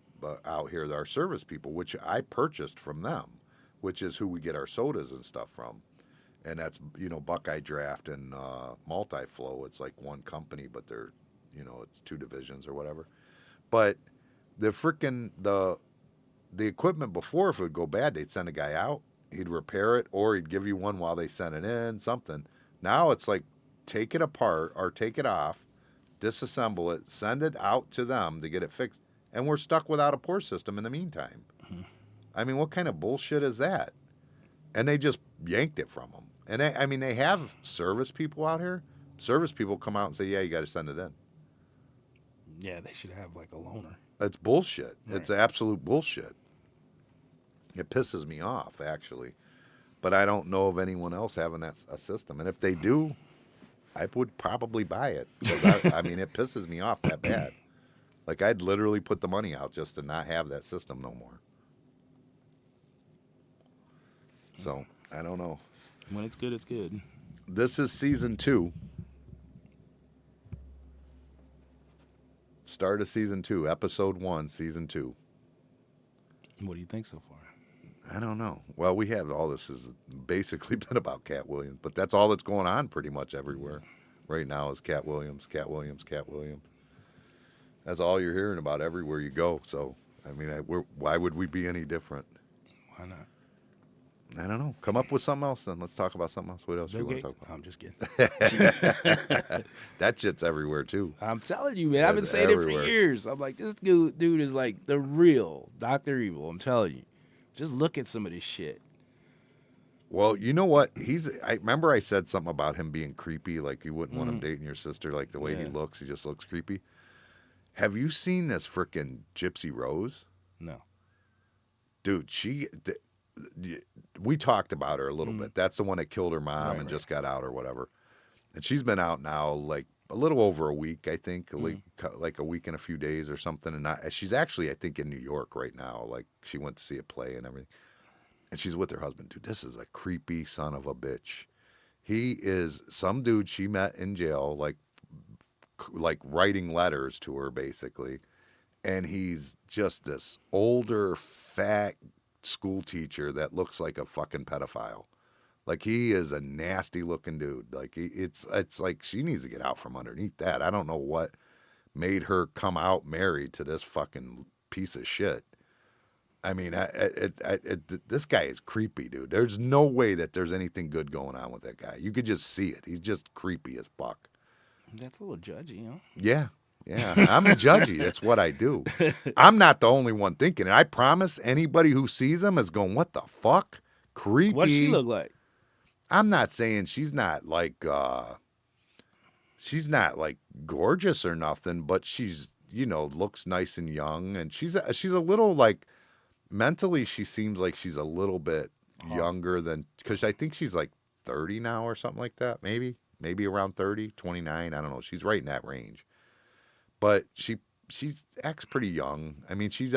out here, our service people, which I purchased from them, which is who we get our sodas and stuff from. And that's Buckeye Draft and Multi-Flow. It's like one company, but they're it's 2 divisions or whatever. But the freaking the equipment before, if it would go bad, they'd send a guy out. He'd repair it, or he'd give you one while they sent it in, something. Now it's like, take it apart or take it off, disassemble it, send it out to them to get it fixed, and we're stuck without a pour system in the meantime. Mm-hmm. I mean, what kind of bullshit is that? And they just yanked it from them. And they have service people out here. Service people come out and say, yeah, you got to send it in. Yeah, they should have like a loaner. It's bullshit. Right. It's absolute bullshit. It pisses me off, actually. But I don't know of anyone else having a system. And if they do, I would probably buy it. 'Cause I mean, it pisses me off that bad. Like, I'd literally put the money out just to not have that system no more. So, I don't know. When it's good, it's good. This is season 2. Start of season 2, episode 1, season 2. What do you think so far? I don't know. Well, we have all this has basically been about Cat Williams, but that's all that's going on pretty much everywhere right now is Cat Williams, Cat Williams, Cat Williams. That's all you're hearing about everywhere you go. So, I mean, why would we be any different? Why not? I don't know. Come up with something else then. Let's talk about something else. What else do Bill you want Gates? to talk I'm just kidding. about? That shit's everywhere too. I'm telling you, man. I've been That's saying it everywhere. for years. I'm like, this dude is like the real Dr. Evil. I'm telling you. Just look at some of this shit. Well, you know what? I remember I said something about him being creepy, like you wouldn't want him dating your sister, like the way he looks, he just looks creepy. Have you seen this frickin' Gypsy Rose? No. Dude, we talked about her a little bit. That's the one that killed her mom and Right. just got out or whatever. And she's been out now like a little over a week, I think, like a week and a few days or something. And she's actually, I think, in New York right now. Like she went to see a play and everything. And she's with her husband. Dude, this is a creepy son of a bitch. He is some dude she met in jail, like writing letters to her, basically. And he's just this older, fat school teacher that looks like a fucking pedophile. Like he is a nasty looking dude. Like it's like she needs to get out from underneath that. I don't know what made her come out married to this fucking piece of shit. I mean, this guy is creepy, dude. There's no way that there's anything good going on with that guy. You could just see it. He's just creepy as fuck. That's a little judgy, huh? Yeah. I'm judgy. That's what I do. I'm not the only one thinking it. I promise anybody who sees him is going, what the fuck? Creepy. What does she look like? I'm not saying she's not like gorgeous or nothing, but she's, looks nice and young, and she's a little like mentally she seems like she's a little bit younger than, because I think she's like 30 now or something like that, maybe around 30, 29, I don't know. She's right in that range. But she acts pretty young. I mean, she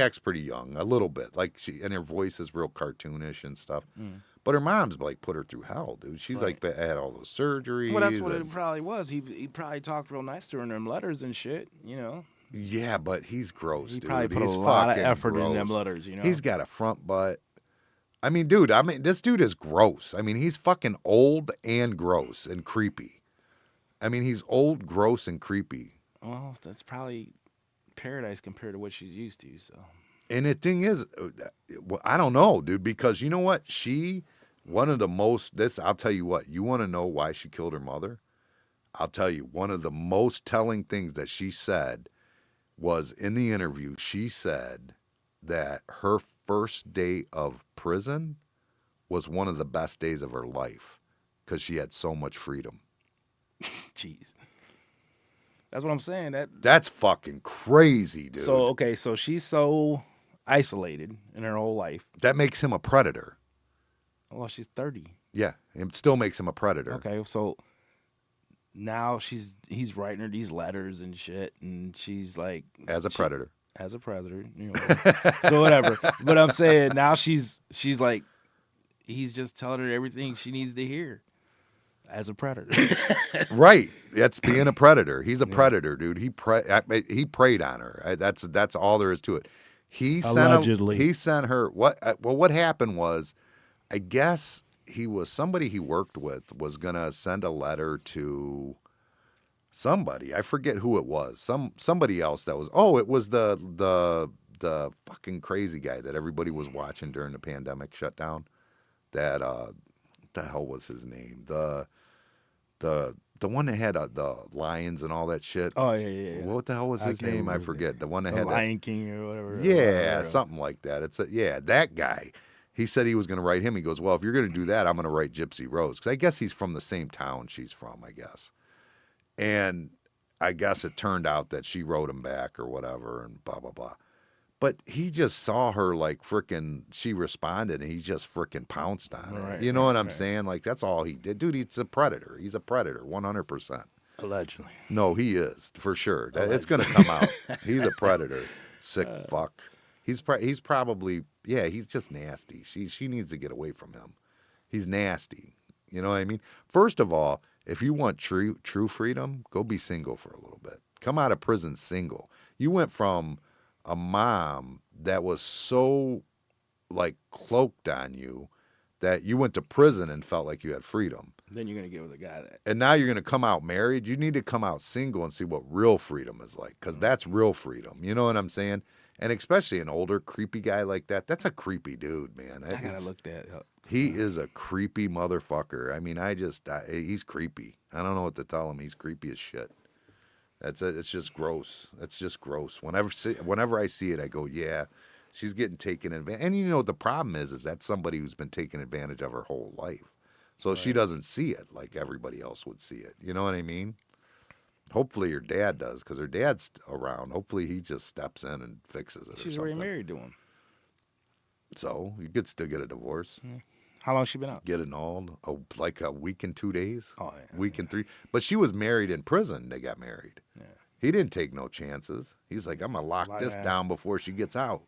acts pretty young a little bit. Like and her voice is real cartoonish and stuff. But her mom's like put her through hell, dude. She's like had all those surgeries. Well, that's what it probably was. He probably talked real nice to her in them letters and shit, Yeah, but he's gross, He dude. probably put He's a lot of fucking effort in gross. them letters, He's got a front butt. I mean, dude, this dude is gross. I mean, he's fucking old and gross and creepy. I mean, he's old, gross, and creepy. Well, that's probably paradise compared to what she's used to, so. And the thing is, I don't know, dude, because you know what? I'll tell you what, you want to know why she killed her mother? I'll tell you, one of the most telling things that she said was in the interview, she said that her first day of prison was one of the best days of her life because she had so much freedom. Jeez. That's what I'm saying. That's fucking crazy, dude. So she's so isolated in her whole life. That makes him a predator. Well, she's 30. Yeah, it still makes him a predator. Okay, so now he's writing her these letters and shit, and she's like As a predator. As a predator, so whatever. But I'm saying now she's like, he's just telling her everything she needs to hear. As a predator. Right. That's being a predator. He's a predator, dude. He preyed on her. That's all there is to it. Allegedly. He sent her what happened was, I guess somebody he worked with was going to send a letter to somebody. I forget who it was. Somebody else that was it was the fucking crazy guy that everybody was watching during the pandemic shutdown. That what the hell was his name? The one that had the lions and all that shit. Oh yeah. What the hell was his name? I forget. The one that had Lion King or whatever. Yeah, something like that. That guy. He said he was going to write him. He goes, well, if you're going to do that, I'm going to write Gypsy Rose, because I guess he's from the same town she's from. I guess, and I guess it turned out that she wrote him back or whatever, and blah blah blah. But he just saw her like frickin', she responded and he just frickin' pounced on it. Right, You know right, what I'm right. saying? Like, that's all he did. Dude, he's a predator. He's a predator, 100%. Allegedly. No, he is, for sure. It's going to Allegedly. come out. He's a predator. Sick fuck. He's probably, yeah, he's just nasty. She needs to get away from him. He's nasty. You know what I mean? First of all, if you want true freedom, go be single for a little bit. Come out of prison single. You went from a mom that was so like cloaked on you that you went to prison and felt like you had freedom. Then you're gonna get with a guy that. And now you're going to come out married. You need to come out single and see what real freedom is like, because that's real freedom. You know what I'm saying? And especially an older, creepy guy like that. That's a creepy dude, man. I gotta look that up. He is a creepy motherfucker. I mean, he's creepy. I don't know what to tell him. He's creepy as shit. It's just gross. It's just gross. Whenever I see it, I go, yeah, she's getting taken advantage. And you know what the problem is that's somebody who's been taken advantage of her whole life. So she doesn't see it like everybody else would see it. You know what I mean? Hopefully her dad does, because her dad's around. Hopefully he just steps in and fixes it. She's or already something. married to him. So you could still get a divorce. Yeah. How long she been out? Get annulled. Like a week and 2 days. Oh, yeah. Week and 3. But she was married in prison. They got married. Yeah. He didn't take no chances. He's like, I'm going to lock this down before she gets out.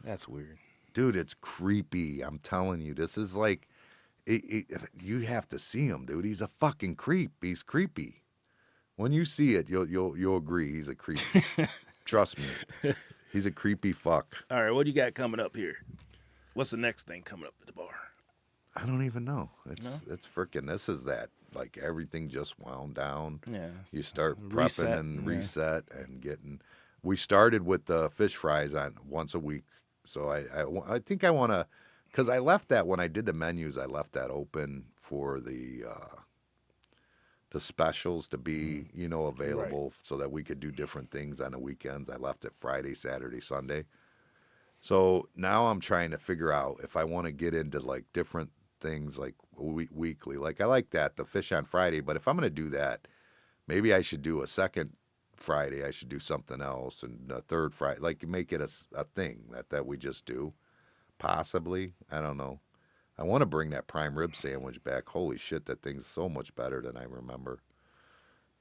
That's weird. Dude, it's creepy. I'm telling you. This is like, you have to see him, dude. He's a fucking creep. He's creepy. When you see it, you'll agree he's a creep. Trust me. He's a creepy fuck. All right, what do you got coming up here? What's the next thing coming up at the bar? I don't even know. It's freaking. This is that. Like everything just wound down. Yeah. You start prepping and reset and getting. We started with the fish fries on once a week. So I think I want to, because I left that when I did the menus. I left that open for the specials to be available, so that we could do different things on the weekends. I left it Friday, Saturday, Sunday. So now I'm trying to figure out if I want to get into like different things like weekly. Like I like that, the fish on Friday, but if I'm going to do that, maybe I should do a second Friday. I should do something else, and a third Friday, like make it a thing that we just do. Possibly, I don't know. I want to bring that prime rib sandwich back. Holy shit, that thing's so much better than I remember.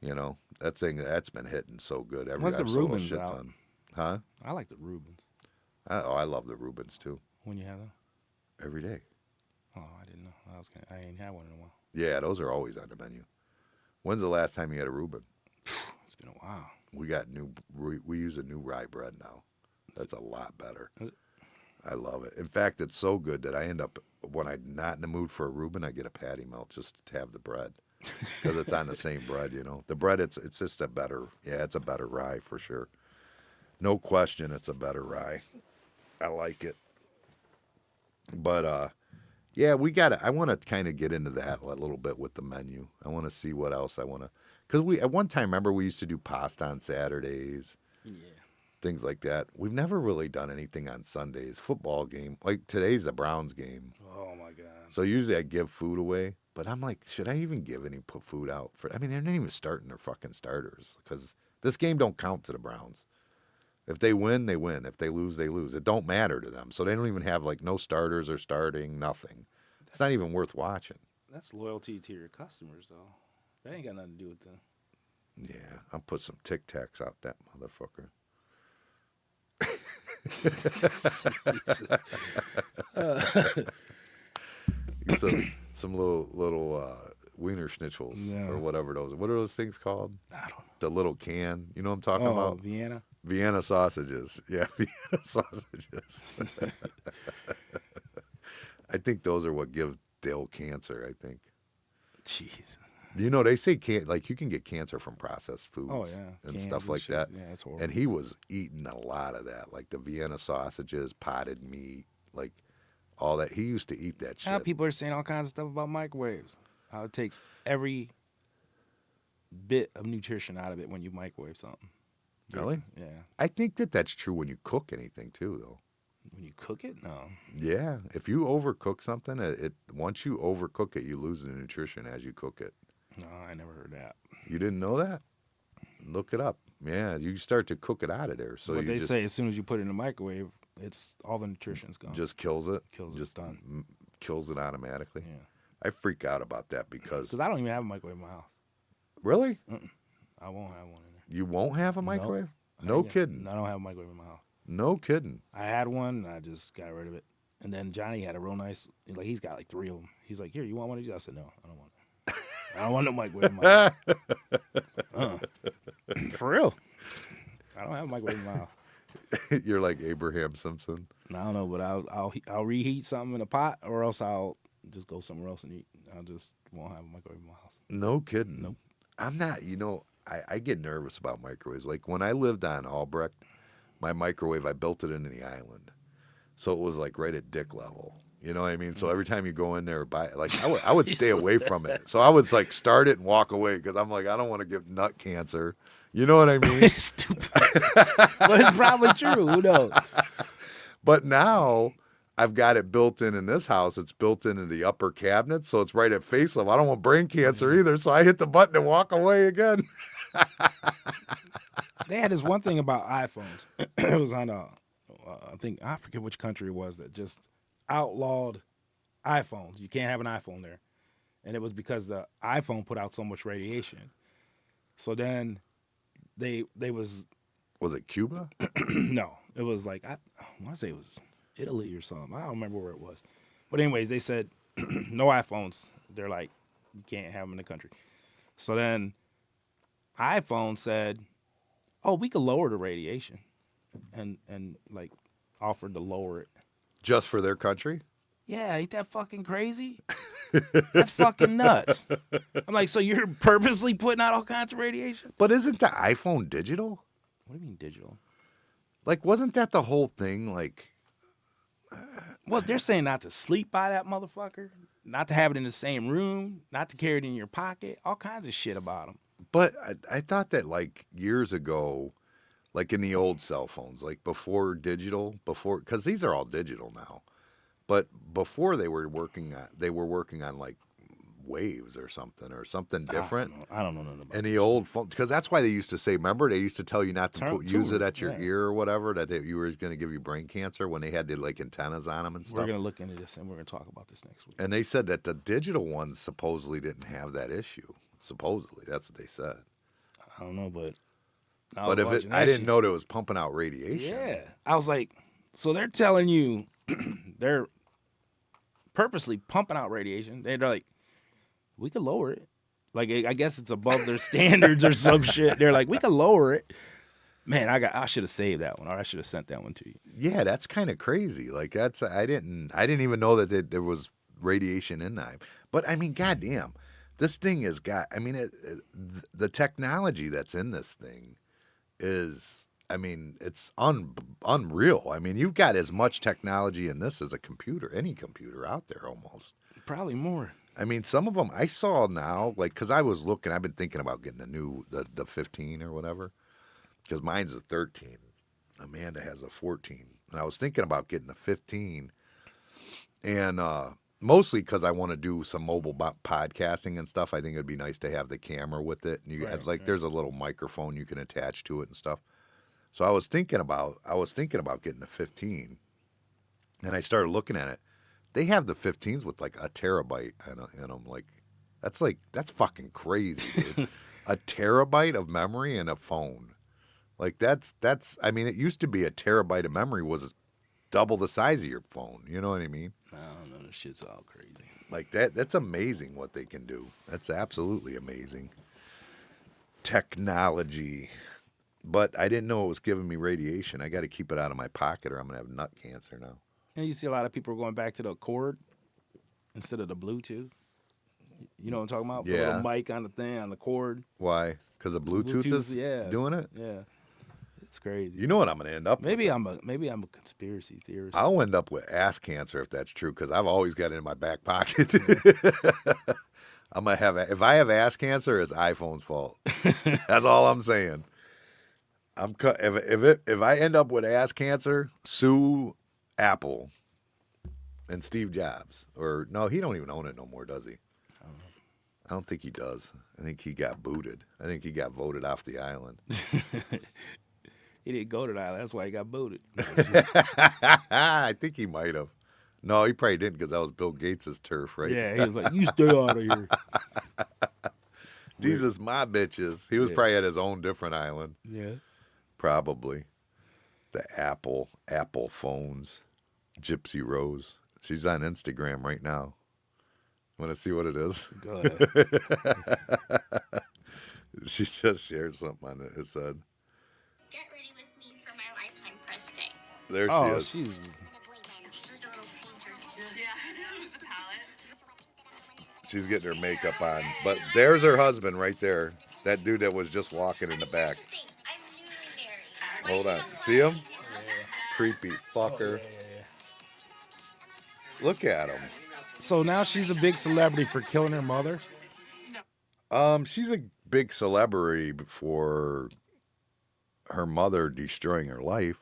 You know, that's been hitting so good. What's the Reubens shit out? ton. Huh? I like the Reubens. I love the Reubens too. When you have them? Every day. Oh, I didn't know. I ain't had one in a while. Yeah, those are always on the menu. When's the last time you had a Reuben? It's been a while. We use a new rye bread now. That's a lot better. Is it? I love it. In fact, it's so good that I end up, when I'm not in the mood for a Reuben, I get a patty melt just to have the bread, because it's on the same bread. The bread, it's just a better rye for sure. No question, it's a better rye. I like it. But yeah, I want to kind of get into that a little bit with the menu. I want to see what else I want to, because at one time, remember, we used to do pasta on Saturdays. Yeah. Things like that. We've never really done anything on Sundays. Football game, like today's the Browns game. Oh my God. So usually I give food away, but I'm like, should I even give any food out? I mean, they're not even starting their fucking starters, because this game don't count to the Browns. If they win, they win. If they lose, they lose. It don't matter to them. So they don't even have like no starters or starting, nothing. It's not even worth watching. That's loyalty to your customers, though. That ain't got nothing to do with the. Yeah, I'll put some Tic Tacs out that motherfucker. Some little wiener schnitzels or whatever those. What are those things called? I don't know. The little can. You know what I'm talking about? Vienna. Vienna sausages. Yeah, Vienna sausages. I think those are what give Dale cancer, I think. Jeez. They say you can get cancer from processed foods. Oh, yeah. And stuff like that. Yeah, that's horrible. And he was eating a lot of that, like the Vienna sausages, potted meat, like all that. He used to eat that shit. Now people are saying all kinds of stuff about microwaves. How it takes every bit of nutrition out of it when you microwave something. Really? Yeah. I think that's true when you cook anything too, though. When you cook it? No. Yeah. If you overcook something, once you overcook it, you lose the nutrition as you cook it. No, I never heard that. You didn't know that? Look it up. Yeah, you start to cook it out of there. So But you they just say as soon as you put it in the microwave, it's all the nutrition's gone. just kills it. Kills it. Just Done. kills it automatically. Yeah. I freak out about that because Because I don't even have a microwave in my house. really, I won't have one in there. you won't have a Nope. microwave? No kidding. I don't have a microwave in my house. No kidding. I had one, and I just got rid of it. And then Johnny had a real nice, like he's got like 3 of them. He's like, here, you want one of these? I said, no, I don't want it. I don't want no microwave in my house. For real. I don't have a microwave in my house. You're like Abraham Simpson. I don't know, but I'll reheat something in a pot, or else I'll just go somewhere else and eat. I just won't have a microwave in my house. No kidding. Nope. I'm not, I get nervous about microwaves. Like when I lived on Albrecht, my microwave, I built it into the island. So it was like right at dick level. You know what I mean? So every time you go in there or buy it, like I would stay away from it. So I would like start it and walk away because I'm like, I don't want to get nut cancer. You know what I mean? Stupid. But it's probably true. Who knows? But now I've got it built in this house. It's built into the upper cabinet, so it's right at face level. I don't want brain cancer either, so I hit the button and walk away again. They had this one thing about iPhones. It was on I forget which country it was that just outlawed iPhones. You can't have an iPhone there, and it was because the iPhone put out so much radiation. So then they was it Cuba? no, it was like I want to say it was Italy or something. I don't remember where it was, but anyways, they said no iPhones. They're like you can't have them in the country. So then iPhone said, "Oh, we could lower the radiation," and like offered to lower it. Just for their country? Yeah, ain't that fucking crazy? That's fucking nuts. I'm like, so you're purposely putting out all kinds of radiation? But isn't the iPhone digital? What do you mean digital? Like, wasn't that the whole thing? Like, Well, they're saying not to sleep by that motherfucker, not to have it in the same room, not to carry it in your pocket, all kinds of shit about them. but I thought that like years ago, like in the old cell phones, like before digital, because these are all digital now. But before they were working on like waves or something different. I don't know nothing about And the old phone, because that's why they used to say, remember, they used to tell you not to use it at your yeah. ear or whatever, that you were going to give you brain cancer when they had the like antennas on them and stuff. We're going to look into this and we're going to talk about this next week. And they said that the digital ones supposedly didn't have that issue. Supposedly, that's what they said. I don't know, but But I didn't know that it was pumping out radiation. Yeah. I was like, so they're telling you they're purposely pumping out radiation. They're like, we could lower it. Like, I guess it's above their standards or some shit. They're like, we could lower it. Man, I should have saved that one, or I should have sent that one to you. Yeah, that's kind of crazy. Like I didn't even know that there was radiation in that. But I mean, goddamn, this thing has got. I mean, the technology that's in this thing is. I mean, it's unreal. I mean, you've got as much technology in this as any computer out there almost. Probably more. I mean, some of them I saw now, like, because I was looking, I've been thinking about getting the 15 or whatever, because mine's a 13. Amanda has a 14. And I was thinking about getting the 15, and mostly because I want to do some mobile podcasting and stuff. I think it'd be nice to have the camera with it. And you there's a little microphone you can attach to it and stuff. So I was thinking about getting the 15, and I started looking at it. They have the 15s with like a terabyte, and I'm like, that's fucking crazy, dude. A terabyte of memory in a phone, like that's. I mean, it used to be a terabyte of memory was double the size of your phone. You know what I mean? I don't know. This shit's all crazy. Like that. That's amazing what they can do. That's absolutely amazing. Technology. But I didn't know it was giving me radiation. I got to keep it out of my pocket or I'm going to have nut cancer now. And you see a lot of people going back to the cord instead of the Bluetooth. You know what I'm talking about? Put a little mic on the thing, on the cord. Why? Because the Bluetooth is doing it? Yeah. It's crazy. You know what I'm going to end up with? Maybe I'm a conspiracy theorist. I'll end up with ass cancer if that's true, because I've always got it in my back pocket. I'm going to have if I have ass cancer, it's iPhone's fault. That's all I'm saying. If I end up with ass cancer, sue Apple and Steve Jobs. Or no, he don't even own it no more, does he? I don't think he does. I think he got booted. I think he got voted off the island. He didn't go to the island. That's why he got booted. I think he might have. No, he probably didn't because that was Bill Gates' turf, right? Yeah, he was like, "You stay out of here." These is my bitches. He was probably at his own different island. Yeah. Probably. The Apple phones. Gypsy Rose. She's on Instagram right now. Want to see what it is? Go ahead. She just shared something on it. It said, "Get ready with me for my lifetime press day." there she Oh, is. she's. She's getting her makeup on. But there's her husband right there. That dude that was just walking in the back. I'm newly married. Hold on. See him? Creepy fucker. Look at him. So now she's a big celebrity for killing her mother. She's a big celebrity for her mother destroying her life.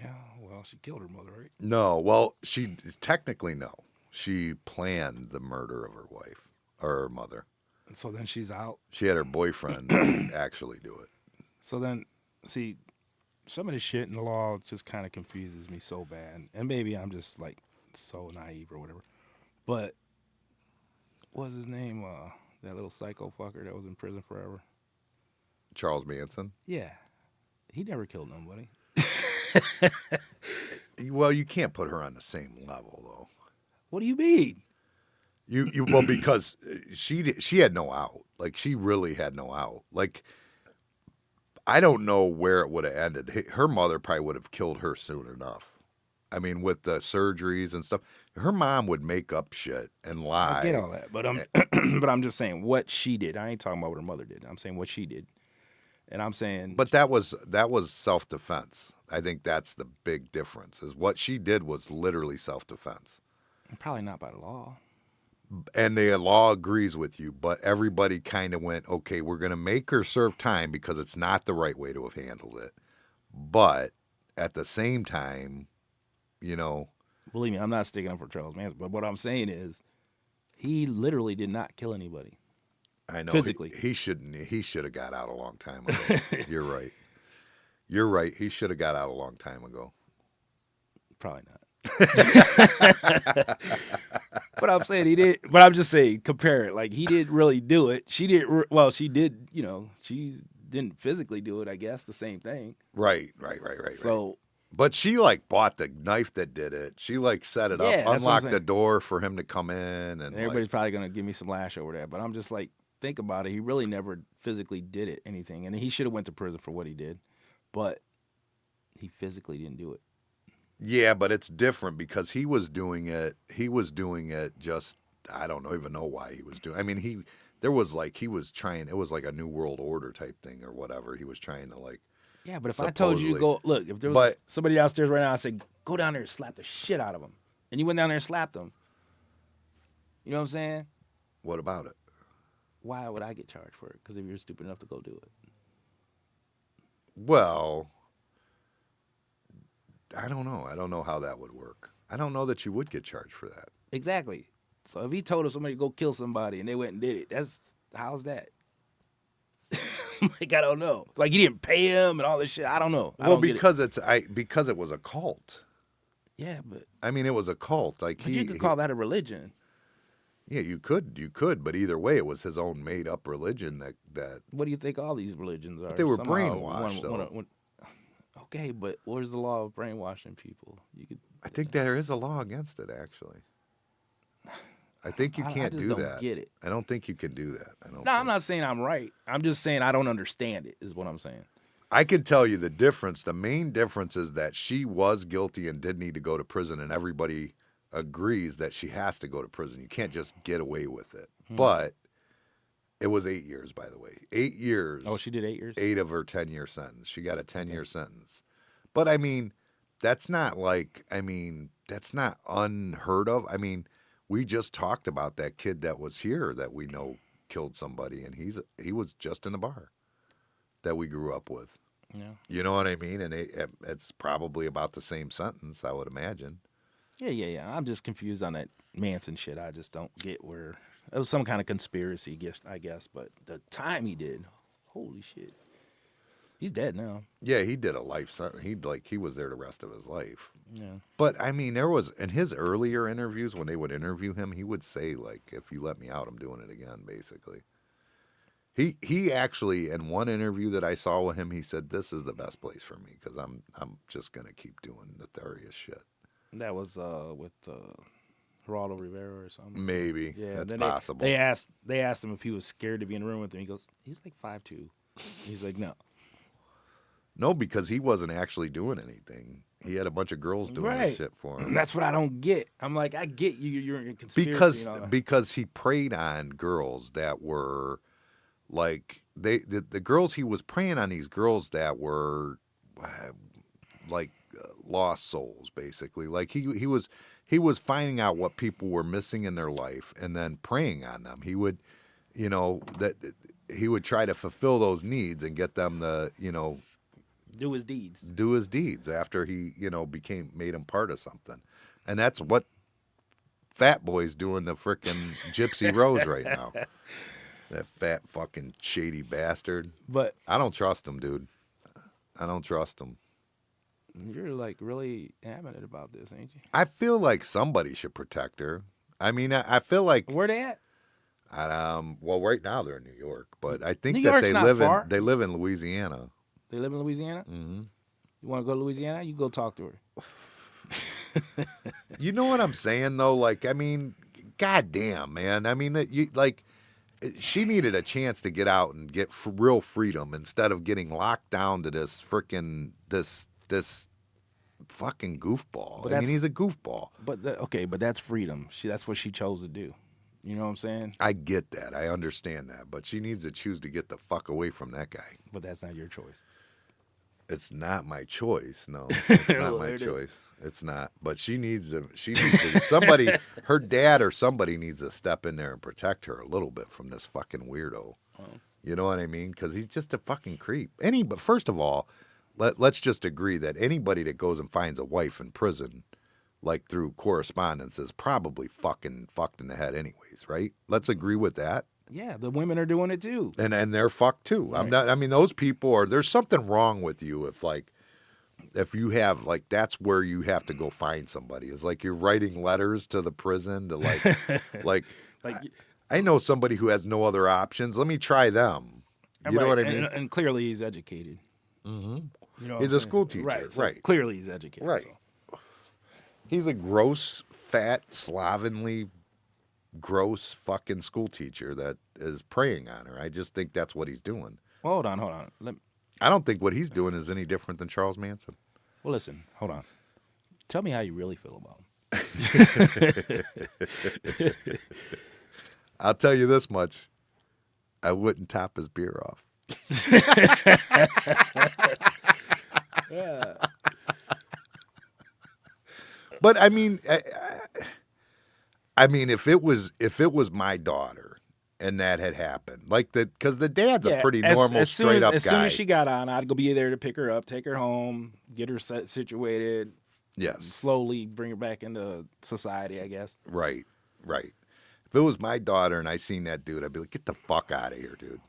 Yeah, well, she killed her mother, right? No, well, she technically no. She planned the murder of her wife or her mother. And so then she's out. She had her boyfriend actually do it. So then, see, some of this shit in the law just kind of confuses me so bad. And maybe I'm just like so naive or whatever. But what was his name? That little psycho fucker that was in prison forever. Charles Manson. Yeah, he never killed nobody. Well, you can't put her on the same level though. What do you mean? You well because she had no out. Like she really had no out. Like I don't know where it would have ended. Her mother probably would have killed her soon enough. I mean, with the surgeries and stuff, her mom would make up shit and lie. I get all that, but but I'm just saying what she did. I ain't talking about what her mother did. I'm saying what she did, and I'm saying. But that was self-defense. I think that's the big difference. Is what she did was literally self-defense. Probably not by the law. And the law agrees with you, but everybody kind of went, okay, we're going to make her serve time because it's not the right way to have handled it. But at the same time, you know. Believe me, I'm not sticking up for Charles Manson, but what I'm saying is he literally did not kill anybody. I know. Physically. He should have got out a long time ago. You're right. You're right. He should have got out a long time ago. Probably not. But I'm saying he did. But I'm just saying, compare it. Like he didn't really do it. She did. Well, she did. You know, she didn't physically do it. I guess the same thing. Right. So, but she like bought the knife that did it. She like set it Yeah, up, that's what I'm unlocked the door for him to come in, and everybody's probably gonna give me some lash over that. But I'm just like, think about it. He really never physically did it anything, and he should have went to prison for what he did, but he physically didn't do it. Yeah, but it's different because he was doing it. He was doing it just I don't even know why he was doing. I mean, he was trying. It was like a new world order type thing or whatever. He was trying to like. Yeah, but if I told you to go look, if there was somebody downstairs right now, I said go down there and slap the shit out of him, and you went down there and slapped him. You know what I'm saying? What about it? Why would I get charged for it? Because if you're stupid enough to go do it. Well, I don't know. I don't know how that would work. I don't know that you would get charged for that. Exactly. So if he told somebody to go kill somebody and they went and did it, how's that? Like I don't know. Like he didn't pay him and all this shit. I don't know. Because it was a cult. Yeah, but I mean, it was a cult. Like you could call that a religion. Yeah, you could, but either way, it was his own made-up religion that. What do you think all these religions are? They were brainwashed, though. Okay, but where's the law of brainwashing people? I think there is a law against it, actually. I think you can't do that. I don't get it. I don't think you can do that. I'm not saying I'm right. I'm just saying I don't understand it, is what I'm saying. I can tell you the difference. The main difference is that she was guilty and did need to go to prison, and everybody agrees that she has to go to prison. You can't just get away with it. But it was 8 years, by the way. 8 years. Oh, she did 8 years? 8 of her 10-year sentence. She got a 10-year sentence. But, I mean, that's not unheard of. I mean, we just talked about that kid that was here that we know killed somebody, and he was just in a bar that we grew up with. Yeah. You know what I mean? And it's probably about the same sentence, I would imagine. Yeah. I'm just confused on that Manson shit. I just don't get where It was some kind of conspiracy, I guess. But the time he did, holy shit. He's dead now. Yeah, he did a life sentence. He was there the rest of his life. Yeah. But I mean, there was in his earlier interviews when they would interview him, he would say like, "If you let me out, I'm doing it again." Basically, he actually in one interview that I saw with him, he said, "This is the best place for me because I'm just gonna keep doing nefarious shit." That was with Geraldo Rivera or something. Maybe, Yeah, that's then possible. They asked him if he was scared to be in the room with him. He goes, he's like 5'2". He's like, no. No, because he wasn't actually doing anything. He had a bunch of girls doing this shit for him. That's what I don't get. I'm like, I get you. You're in a conspiracy. Because he preyed on girls that were like the girls he was preying on these girls that were like lost souls, basically. Like he was finding out what people were missing in their life and then preying on them. He would, he would try to fulfill those needs and get them to, do his deeds. Do his deeds after he, made him part of something. And that's what Fat Boy's doing to frickin' Gypsy Rose right now. That fat fucking shady bastard. But I don't trust him, dude. I don't trust him. You're like really adamant about this, ain't you? I feel like somebody should protect her. I mean, I feel like where they at? Well, right now they're in New York, but I think New that York's they live in Louisiana. They live in Louisiana? Mm-hmm. You want to go to Louisiana? You go talk to her. You know what I'm saying, though? Like, I mean, goddamn, man. I mean, she needed a chance to get out and get real freedom instead of getting locked down to this freaking this fucking goofball. I mean, he's a goofball. But but that's freedom. That's what she chose to do. You know what I'm saying? I get that. I understand that. But she needs to choose to get the fuck away from that guy. But that's not your choice. It's not my choice. No, it's not my choice. It's not. But she needs to. Somebody, her dad or somebody needs to step in there and protect her a little bit from this fucking weirdo. Oh. You know what I mean? Because he's just a fucking creep. But first of all, let's just agree that anybody that goes and finds a wife in prison, like through correspondence, is probably fucking fucked in the head anyways, right? Let's agree with that. Yeah, the women are doing it too. And they're fucked too. Right. Those people there's something wrong with you if you have, like, that's where you have to go find somebody. It's like you're writing letters to the prison to I know somebody who has no other options. Let me try them. You know what I mean? And clearly he's educated. Mm-hmm. You know, he's a school teacher. Right. So right. Clearly he's educated. Right. So. He's a gross, fat, slovenly, gross fucking school teacher that is preying on her. I just think that's what he's doing. Well, hold on. I don't think what he's doing is any different than Charles Manson. Well, listen, hold on. Tell me how you really feel about him. I'll tell you this much. I wouldn't top his beer off. Yeah. But I mean, if it was my daughter and that had happened, like because the dad's a pretty normal, straight up guy. As soon as she got on, I'd go be there to pick her up, take her home, get her situated. Yes. Slowly bring her back into society, I guess. Right. If it was my daughter and I seen that dude, I'd be like, get the fuck out of here, dude.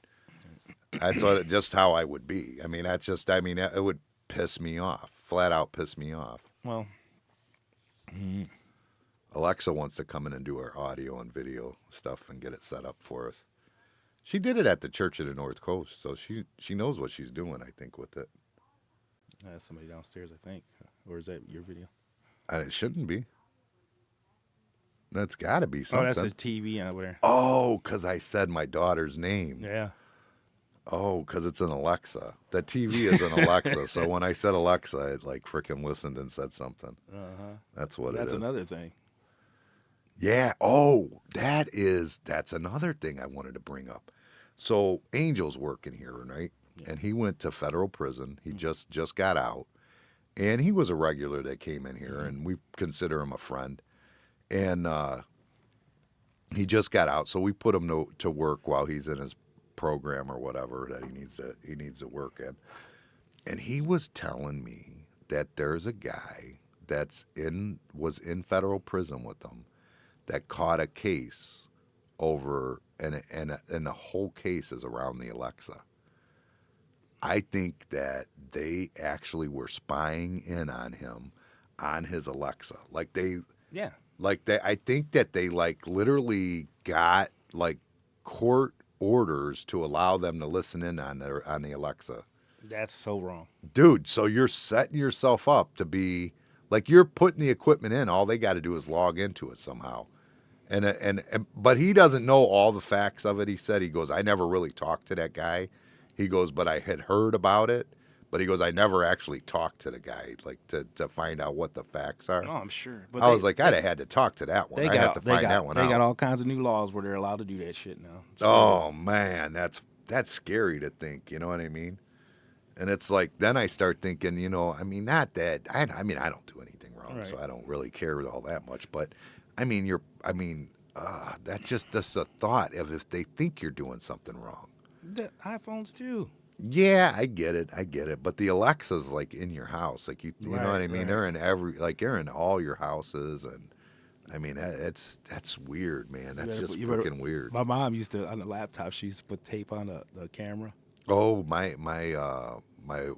That's just how I would be. I mean, it would piss me off, flat out piss me off. Well. Alexa wants to come in and do our audio and video stuff and get it set up for us. She did it at the Church of the North Coast, so she knows what she's doing, I think, with it. Somebody downstairs, I think. Or is that your video? It shouldn't be. That's got to be something. Oh, that's a TV over there. Oh, because I said my daughter's name. Yeah. Oh, because it's an Alexa. The TV is an Alexa, so when I said Alexa, it like freaking listened and said something. Uh-huh. That's what it is. That's another thing. Yeah. Oh, that's another thing I wanted to bring up. So Angel's working here, right? Yeah. And he went to federal prison. He just got out. And he was a regular that came in here, and we consider him a friend. And he just got out, so we put him to work while he's in his program or whatever that he needs to work in. And he was telling me that there's a guy was in federal prison with them that caught a case over, and the whole case is around the Alexa. I think that they actually were spying in on him on his Alexa. Yeah. I think that they like literally got like court orders to allow them to listen in on the Alexa. That's so wrong. Dude, so you're setting yourself up to be like, you're putting the equipment in, all they got to do is log into it somehow. But he doesn't know all the facts of it. He said, he goes, I never really talked to that guy. He goes, but I had heard about it. But he goes, I never actually talked to the guy, like to find out what the facts are. No, I'm sure. But I was like, I'd have had to talk to that one. I have to find that one out. They got all kinds of new laws where they're allowed to do that shit now. Oh man, that's scary to think. You know what I mean? And it's like, then I start thinking, I mean, not that I mean, I don't do anything wrong, so I don't really care all that much. But I mean, that's just a thought of if they think you're doing something wrong. The iPhones too. Yeah, I get it. But the Alexa's like in your house, like you know what I mean. Right. They're in all your houses, and I mean, that's weird, man. That's just freaking weird. My mom used to, on the laptop, she used to put tape on the camera. Oh, my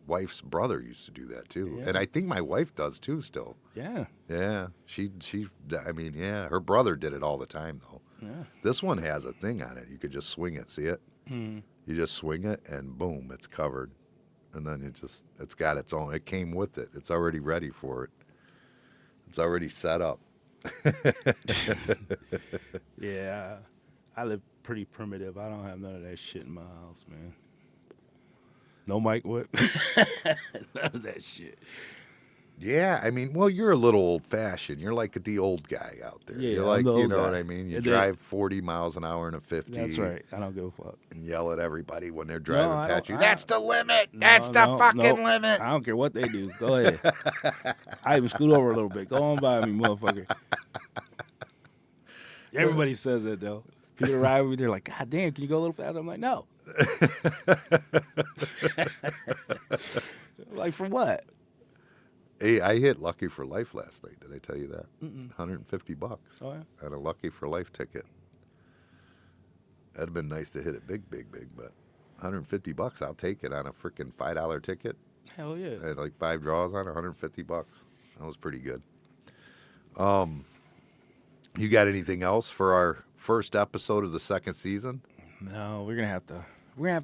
wife's brother used to do that too, Yeah. and I think my wife does too still. Yeah. Yeah, she. I mean, yeah, her brother did it all the time though. Yeah. This one has a thing on it. You could just swing it. See it? Mm. You just swing it, and boom, it's covered. And then it's got its own. It came with it. It's already ready for it. It's already set up. Yeah. I live pretty primitive. I don't have none of that shit in my house, man. No mic whip. None of that shit. Yeah, I mean, well, you're a little old-fashioned. You're like the old guy out there. Yeah, you're I'm like, the you old know guy. what I mean? You And drive 40 miles an hour in a 50. That's right. I don't give a fuck. And yell at everybody when they're driving I past don't- you. That's the limit. That's the No, fucking limit. I don't care what they do. Go ahead. I even scoot over a little bit. Go on by me, motherfucker. Everybody says that, though. People ride with me, they're like, God damn, can you go a little faster? I'm like, no. Like, for what? Hey, I hit Lucky for Life last night. Did I tell you that? Mm-mm. $150 Oh, yeah? on a Lucky for Life ticket. That'd have been nice to hit it big, but $150, I'll take it on a freaking $5 ticket. Hell yeah. I had like 5 draws on it, $150. That was pretty good. You got anything else for our first episode of the second season? No, we're gonna have to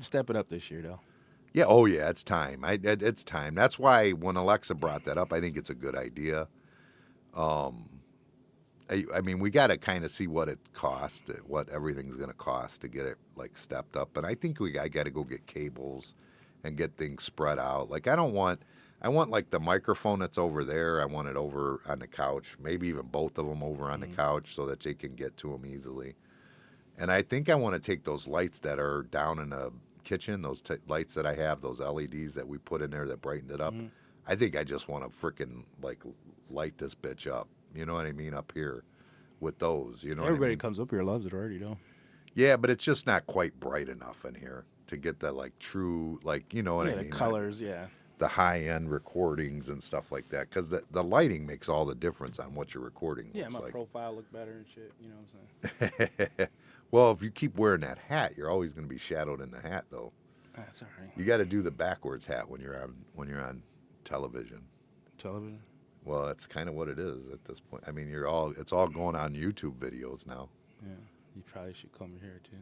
step it up this year, though. Yeah, oh yeah, it's time. It's time. That's why when Alexa brought that up, I think it's a good idea. I mean, we got to kind of see what it costs, what everything's going to cost to get it like stepped up. And I think I got to go get cables and get things spread out. Like I want like the microphone that's over there. I want it over on the couch, maybe even both of them over on the couch so that they can get to them easily. And I think I want to take those lights that are down in the kitchen, those lights that I have, those LEDs that we put in there that brightened it up. I think I just want to freaking like light this bitch up. You know what I mean? Up here with those, you know Everybody what I mean? comes up here loves it already, though. Yeah, but it's just not quite bright enough in here to get that like true, like, you know what I Yeah, mean? the colors, yeah. The high-end recordings and stuff like that. Because the lighting makes all the difference on what your recording Yeah, looks my like. profile look better and shit. You know what I'm saying? Well, if you keep wearing that hat, you're always going to be shadowed in the hat, though. That's all right. You got to do the backwards hat when you're on television. Television. Well, that's kind of what it is at this point. I mean, it's all going on YouTube videos now. Yeah, you probably should come here too.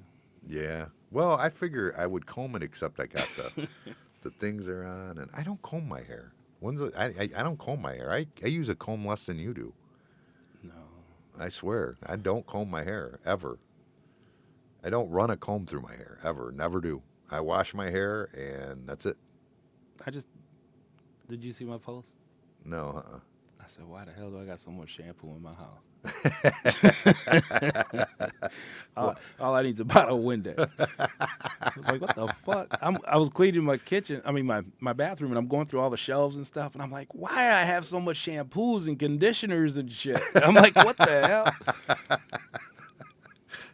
Yeah. Well, I figure I would comb it, except I got the things are on, and I don't comb my hair. I don't comb my hair. I use a comb less than you do. No. I swear, I don't comb my hair ever. I don't run a comb through my hair ever. Never do. I wash my hair, and that's it. Did you see my post? No. I said, why the hell do I got so much shampoo in my house? all I need is a bottle of Windex. I was like, what the fuck? I was cleaning my kitchen, my bathroom, and I'm going through all the shelves and stuff, and I'm like, why do I have so much shampoos and conditioners and shit? And I'm like, what the hell?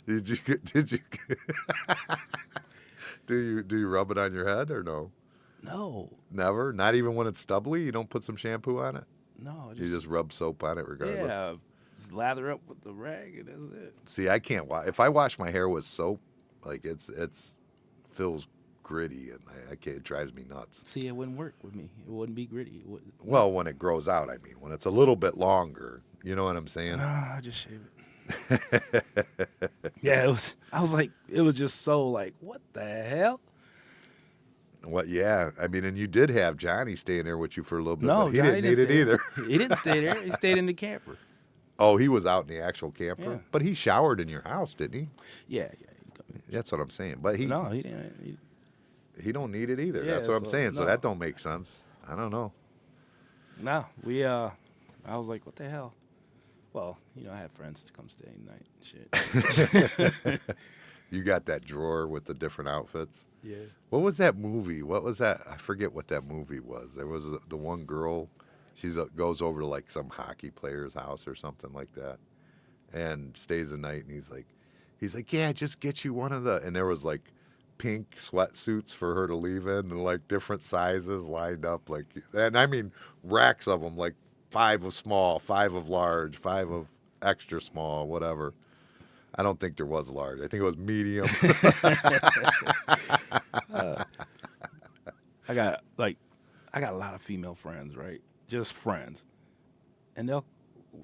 Did you do you rub it on your head or no? No. Never? Not even when it's stubbly? You don't put some shampoo on it? No. You just rub soap on it regardless? Yeah. Just lather up with the rag and that's it. See, I can't wash. If I wash my hair with soap, like it's feels gritty, and I can't. It drives me nuts. See, it wouldn't work with me. It wouldn't be gritty. It wouldn't. Well, when it grows out, I mean, when it's a little bit longer, you know what I'm saying? Nah, I just shave it. Yeah, it was. I was like, it was just so like, what the hell? What? Yeah, I mean, and you did have Johnny staying there with you for a little bit. No, but he Johnny didn't need it stay either. there. He didn't stay there. He stayed in the camper. Oh, he was out in the actual camper, Yeah. but he showered in your house, didn't he? Yeah, yeah. He come in. That's what I'm saying. But he No, he didn't. he don't need it either. Yeah, That's what I'm so, saying. So no. that don't make sense. I don't know. No, we I was like, what the hell? Well, I had friends to come stay at night and shit. You got that drawer with the different outfits. Yeah. What was that movie? What was that? I forget what that movie was. There was the one girl. She goes over to like some hockey player's house or something like that, and stays the night. And he's like, yeah, just get you one of the. And there was like pink sweatsuits for her to leave in, and like different sizes lined up, like, and I mean racks of them, like 5 of small, 5 of large, 5 of extra small, whatever. I don't think there was large. I think it was medium. I got a lot of female friends, right? Just friends. And they'll,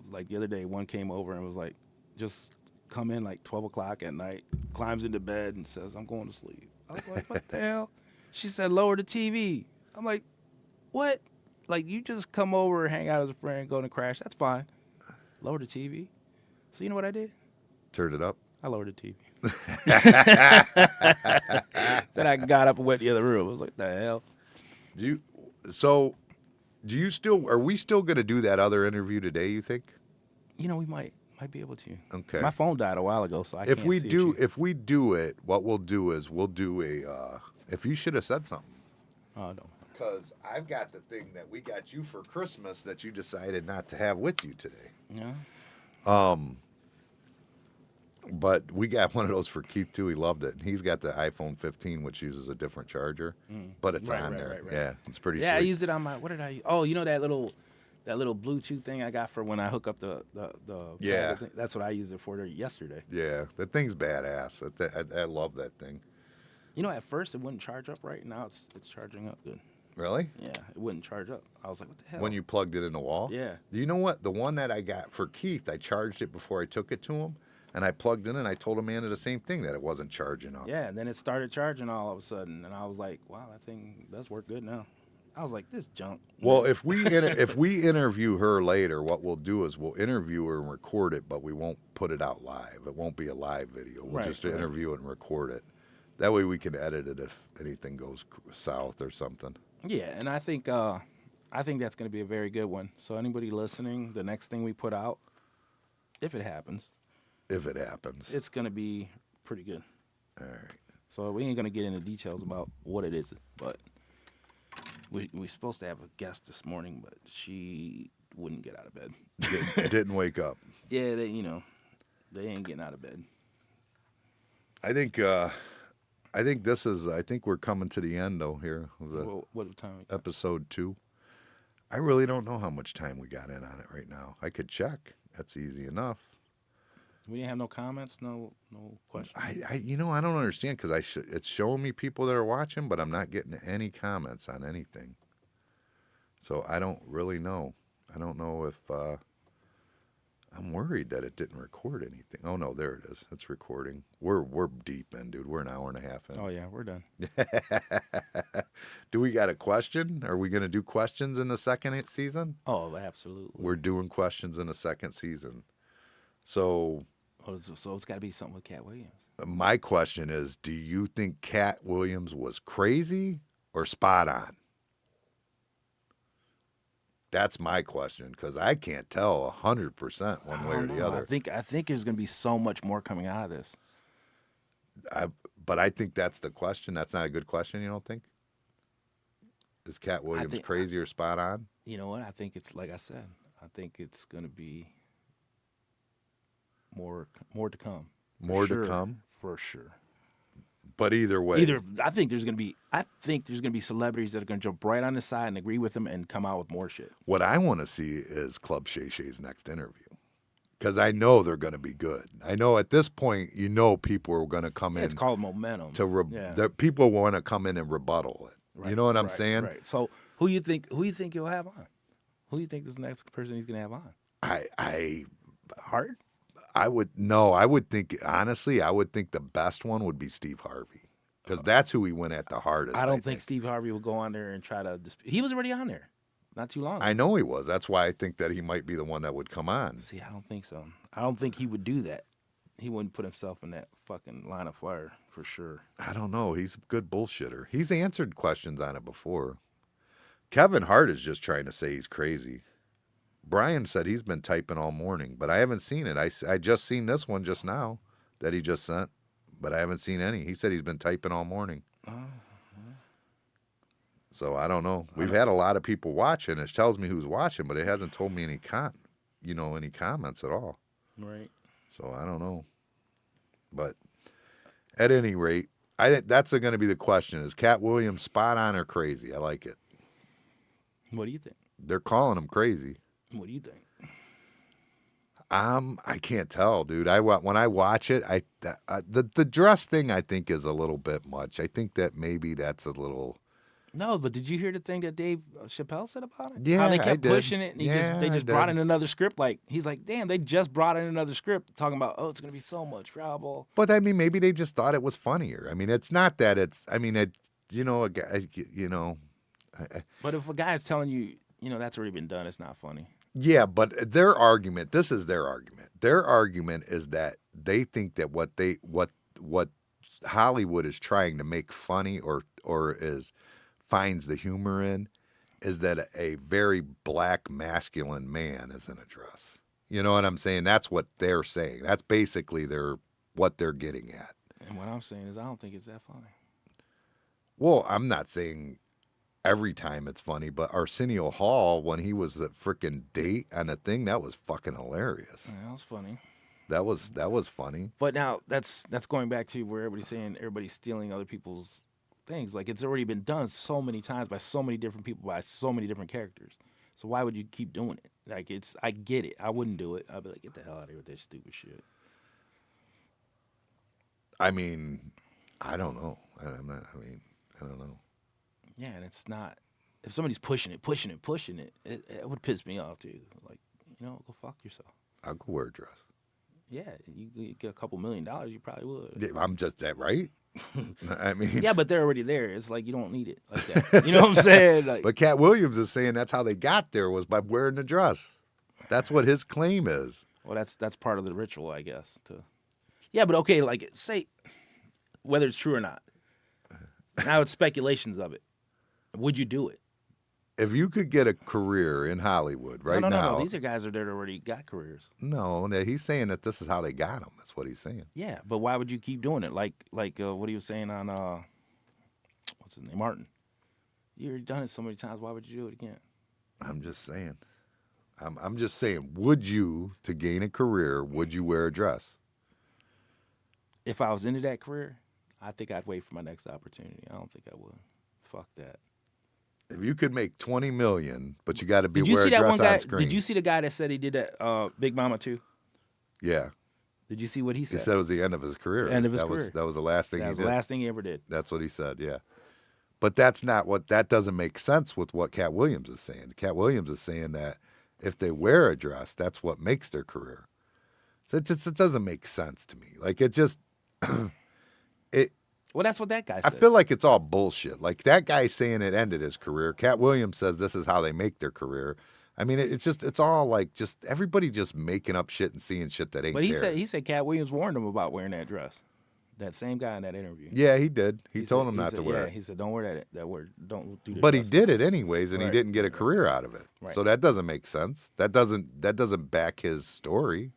like the other day, one came over and was like, just come in like 12 o'clock at night, climbs into bed and says, I'm going to sleep. I was like, what the hell? She said, lower the TV. I'm like, what? Like, you just come over, hang out as a friend, go to crash. That's fine. Lower the TV. So you know what I did? Turned it up. I lowered the TV. Then I got up and went to the other room. I was like, the hell? Are we still going to do that other interview today, you think? We might be able to. Okay. My phone died a while ago, so I If can't we see do if it, what we'll do is we'll do a if you should have said something. Oh, no. Cuz I've got the thing that we got you for Christmas that you decided not to have with you today. Yeah. But we got one of those for Keith too. He loved it. And he's got the iPhone 15, which uses a different charger, but it's Right, on right, there. right, right. Yeah, it's pretty Yeah, I sweet. used it on my. What did I use? Oh, that little Bluetooth thing I got for when I hook up the Yeah. thing. That's what I used it for yesterday. Yeah, that thing's badass. I love that thing. At first it wouldn't charge up right. Now it's charging up good. Really? Yeah, it wouldn't charge up. I was like, what the hell? When you plugged it in the wall? Yeah. You know what? The one that I got for Keith, I charged it before I took it to him, and I plugged in and I told Amanda the same thing, that it wasn't charging up. Yeah, and then it started charging all of a sudden, and I was like, wow, that thing does work good now. I was like, this junk. Well, if we interview her later, what we'll do is we'll interview her and record it, but we won't put it out live. It won't be a live video. We'll Right, just right. interview it and record it. That way we can edit it if anything goes south or something. Yeah, and I think that's going to be a very good one. So anybody listening, the next thing we put out, if it happens, it's going to be pretty good. All right. So we ain't going to get into details about what it is, but we're supposed to have a guest this morning, but she wouldn't get out of bed. Didn't wake up. Yeah, they ain't getting out of bed. I think we're coming to the end though here of the What time? episode 2. I really don't know how much time we got in on it right now. I could check. That's easy enough. We didn't have no comments, no questions. I don't understand because it's showing me people that are watching, but I'm not getting any comments on anything. So I don't really know. I don't know if I'm worried that it didn't record anything. Oh no, there it is. It's recording. We're deep in, dude. We're an hour and a half in. Oh yeah, we're done. Do we got a question? Are we going to do questions in the second season? Oh, absolutely. We're doing questions in the second season. So it's got to be something with Cat Williams. my question is, do you think Cat Williams was crazy or spot on? That's my question, because I can't tell 100% one way or the other. I think there's going to be so much more coming out of this. But I think that's the question. That's not a good question, you don't think? Is Cat Williams crazy or spot on? You know what? I think it's like I said. I think it's going to be more to come. More to come? For sure. But either way. I think there's going to be celebrities that are going to jump right on the side and agree with him and come out with more shit. What I want to see is Club Shay Shay's next interview. because I know they're going to be good. I know at this point, people are going to come in. It's called momentum. People want to come in and rebuttal it. Right, you know what I'm saying? Right. So who you think you'll have on? Who do you think this next person he's going to have on? Hart? I would think, honestly, the best one would be Steve Harvey. Because that's who he went at the hardest. I don't think Steve Harvey will go on there and try to dispute. He was already on there not too long ago. I know he was. That's why I think that he might be the one that would come on. See, I don't think so. I don't think he would do that. He wouldn't put himself in that fucking line of fire for sure. I don't know. He's a good bullshitter. He's answered questions on it before. Kevin Hart is just trying to say he's crazy. Brian said he's been typing all morning, but I haven't seen it. I just seen this one just now that he just sent. But I haven't seen any. He said he's been typing all morning. Oh. So I don't know. We've had a lot of people watching. It tells me who's watching, but it hasn't told me any comments at all. Right. So I don't know. But at any rate, I think that's going to be the question: is Cat Williams spot on or crazy? I like it. What do you think? They're calling him crazy. What do you think? I can't tell, dude. When I watch it, the dress thing I think is a little bit much. I think that maybe that's a little. No, but did you hear the thing that Dave Chappelle said about it? Yeah, how they kept I did. pushing it, and they just brought in another script. Like he's like, damn, they just brought in another script talking about, oh, it's gonna be so much trouble. But I mean, maybe they just thought it was funnier. I mean, it's not that it's. I mean, a guy, But if a guy's telling you, that's already been done, it's not funny. Yeah, but their argument, this is their argument. Their argument is that they think that what Hollywood is trying to make funny or finds the humor in is that a very black masculine man is in a dress. You know what I'm saying? That's what they're saying. That's basically what they're getting at. And what I'm saying is I don't think it's that funny. Well, I'm not saying every time it's funny, but Arsenio Hall, when he was a freaking date on a thing, that was fucking hilarious. Yeah, that was funny. That was funny. But now that's going back to where everybody's stealing other people's things. Like it's already been done so many times by so many different people, by so many different characters. So why would you keep doing it? Like I get it. I wouldn't do it. I'd be like, get the hell out of here with that stupid shit. I mean, I don't know. I don't know. Yeah, and it's not. If somebody's pushing it, it would piss me off too. Like, go fuck yourself. I'll go wear a dress. Yeah, you get a couple $1 million, you probably would. Yeah, I'm just that right. I mean, yeah, but they're already there. It's like you don't need it like that. You know what I'm saying? Like, but Cat Williams is saying that's how they got there was by wearing the dress. That's what his claim is. Well, that's part of the ritual, I guess. Yeah, but okay, like say whether it's true or not. Now it's speculations of it. Would you do it? If you could get a career in Hollywood now. No. These are guys that already got careers. No, he's saying that this is how they got them. That's what he's saying. Yeah, but why would you keep doing it? Like what he was saying on, what's his name, Martin. You already done it so many times. Why would you do it again? I'm just saying. I'm just saying. Would you, to gain a career, would you wear a dress? If I was into that career, I think I'd wait for my next opportunity. I don't think I would. Fuck that. If you could make $20 million, but you got to be wearing a dress on screen. Did you see the guy that said he did that Big Mama too? Yeah. Did you see what he said? He said it was the end of his career. End of his career. That was the last thing he did. That was the last thing he ever did. That's what he said, yeah. But that doesn't make sense with what Cat Williams is saying. Cat Williams is saying that if they wear a dress, that's what makes their career. So it doesn't make sense to me. Like it just Well, that's what that guy said. I feel like it's all bullshit. Like that guy saying it ended his career. Cat Williams says this is how they make their career. I mean, it's all like just everybody just making up shit and seeing shit that ain't But he there. said Cat Williams warned him about wearing that dress. That same guy in that interview. Yeah, he did. He told him not to wear it. Yeah, he said don't wear that word. Don't do that. But he did it anyways, and he didn't get a career out of it. Right. So that doesn't make sense. That doesn't back his story.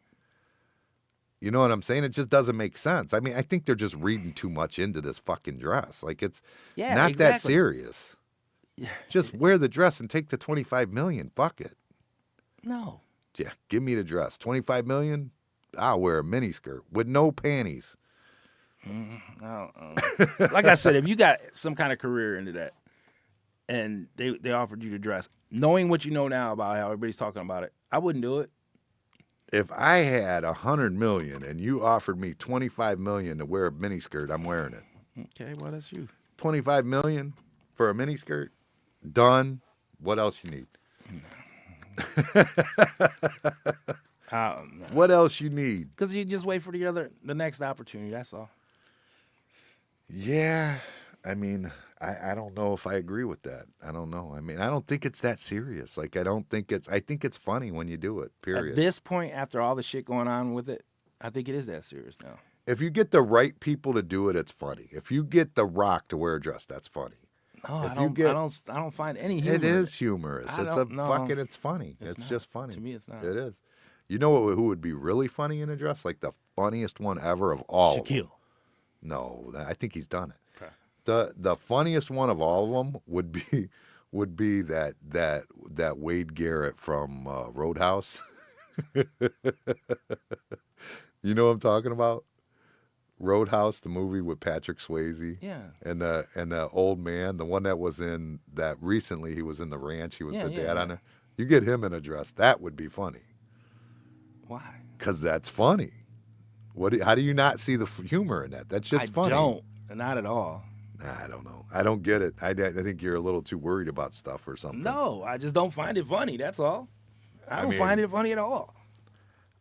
You know what I'm saying? It just doesn't make sense. I mean, I think they're just reading too much into this fucking dress. Like it's not that serious. Yeah. Just wear the dress and take the $25 million. Fuck it. No. Yeah, give me the dress. $25 million. I'll wear a miniskirt with no panties. Like I said, if you got some kind of career into that, and they offered you the dress, knowing what you know now about how everybody's talking about it, I wouldn't do it. If I had 100 million and you offered me 25 million to wear a miniskirt, I'm wearing it. Okay, well that's you. 25 million for a miniskirt? Done. What else you need? What else you need? Because you just wait for the next opportunity. That's all. Yeah, I mean, I don't know if I agree with that. I don't know. I mean, I don't think it's that serious. Like, I think it's funny when you do it, period. At this point, after all the shit going on with it, I think it is that serious now. If you get the right people to do it, it's funny. If you get The Rock to wear a dress, that's funny. No, If I you don't. I don't find any humor. It is humorous. I It's don't know. it's funny. It's not. just funny. To me, it's not. It is. You know who would be really funny in a dress? Like the funniest one ever of all. Shaquille. Of them. No, I think he's done it. Okay. The funniest one of all of them would be that Wade Garrett from Roadhouse. You know what I'm talking about? Roadhouse, the movie with Patrick Swayze. Yeah. And the old man, the one that was in that recently, he was in The Ranch. He was the dad on there. You get him in a dress, that would be funny. Why? Because that's funny. How do you not see the humor in that? That shit's funny. I don't. Not at all. I don't know. I don't get it. I think you're a little too worried about stuff or something. No, I just don't find it funny. That's all. I don't find it funny at all.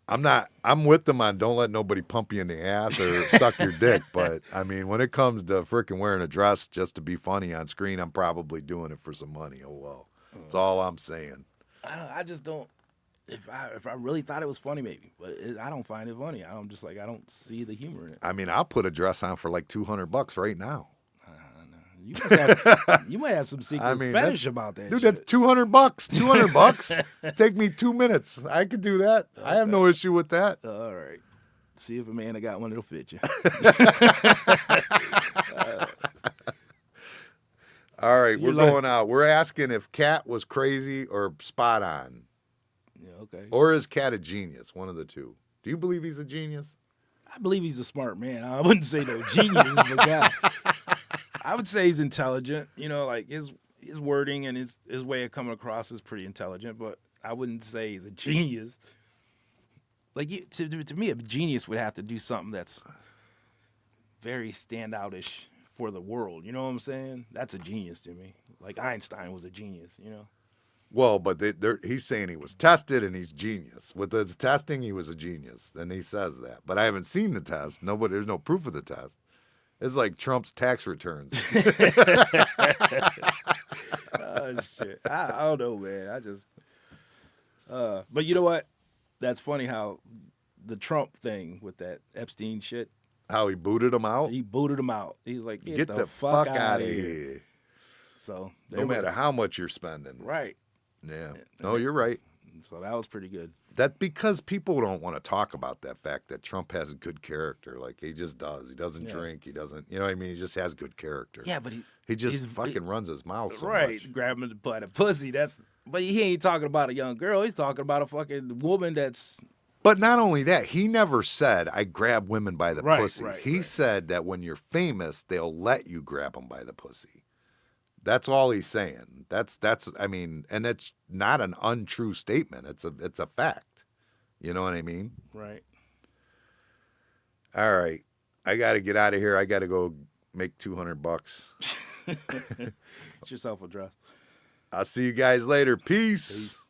I'm with them on don't let nobody pump you in the ass or suck your dick. But, I mean, when it comes to freaking wearing a dress just to be funny on screen, I'm probably doing it for some money. Oh, well. That's all I'm saying. I just don't. If I really thought it was funny, maybe. But I don't find it funny. I'm just like, I don't see the humor in it. I mean, I'll put a dress on for like $200 right now. You might have some secret fetish about that. Dude, shit. that's $200. $200. Take me 2 minutes. I could do that. Okay. I have no issue with that. All right. See if a man got one that'll fit you. All right, we're going out. We're asking if Cat was crazy or spot on. Yeah, okay. Or is Cat a genius? One of the two. Do you believe he's a genius? I believe he's a smart man. I wouldn't say no genius, but yeah. I would say he's intelligent. You know, like his wording and his way of coming across is pretty intelligent, but I wouldn't say he's a genius. Like to me, a genius would have to do something that's very standoutish for the world. You know what I'm saying? That's a genius to me. Like Einstein was a genius, you know? Well, but he's saying he was tested and he's genius. With his testing, he was a genius, and he says that. But I haven't seen the test. There's no proof of the test. It's like Trump's tax returns. Oh, shit. I don't know, man. I just... but you know what? That's funny how the Trump thing with that Epstein shit. How he booted him out? He booted him out. He's like, get the fuck out of here. So no matter how much you're spending. Right. Yeah. No, you're right. So that was pretty good. That's because people don't want to talk about that fact that Trump has a good character. Like, he just does. He doesn't drink. He doesn't, you know what I mean? He just has good character. Yeah, but he just fucking runs his mouth so right, much. Grab him by the pussy. But he ain't talking about a young girl. He's talking about a fucking woman that's... But not only that, he never said, I grab women by the pussy. He right. said that when you're famous, they'll let you grab them by the pussy. That's all he's saying. That's I mean, and it's not an untrue statement. It's a fact. You know what I mean? Right. All right. I got to get out of here. I got to go make $200. Get yourself a dress. I'll see you guys later. Peace.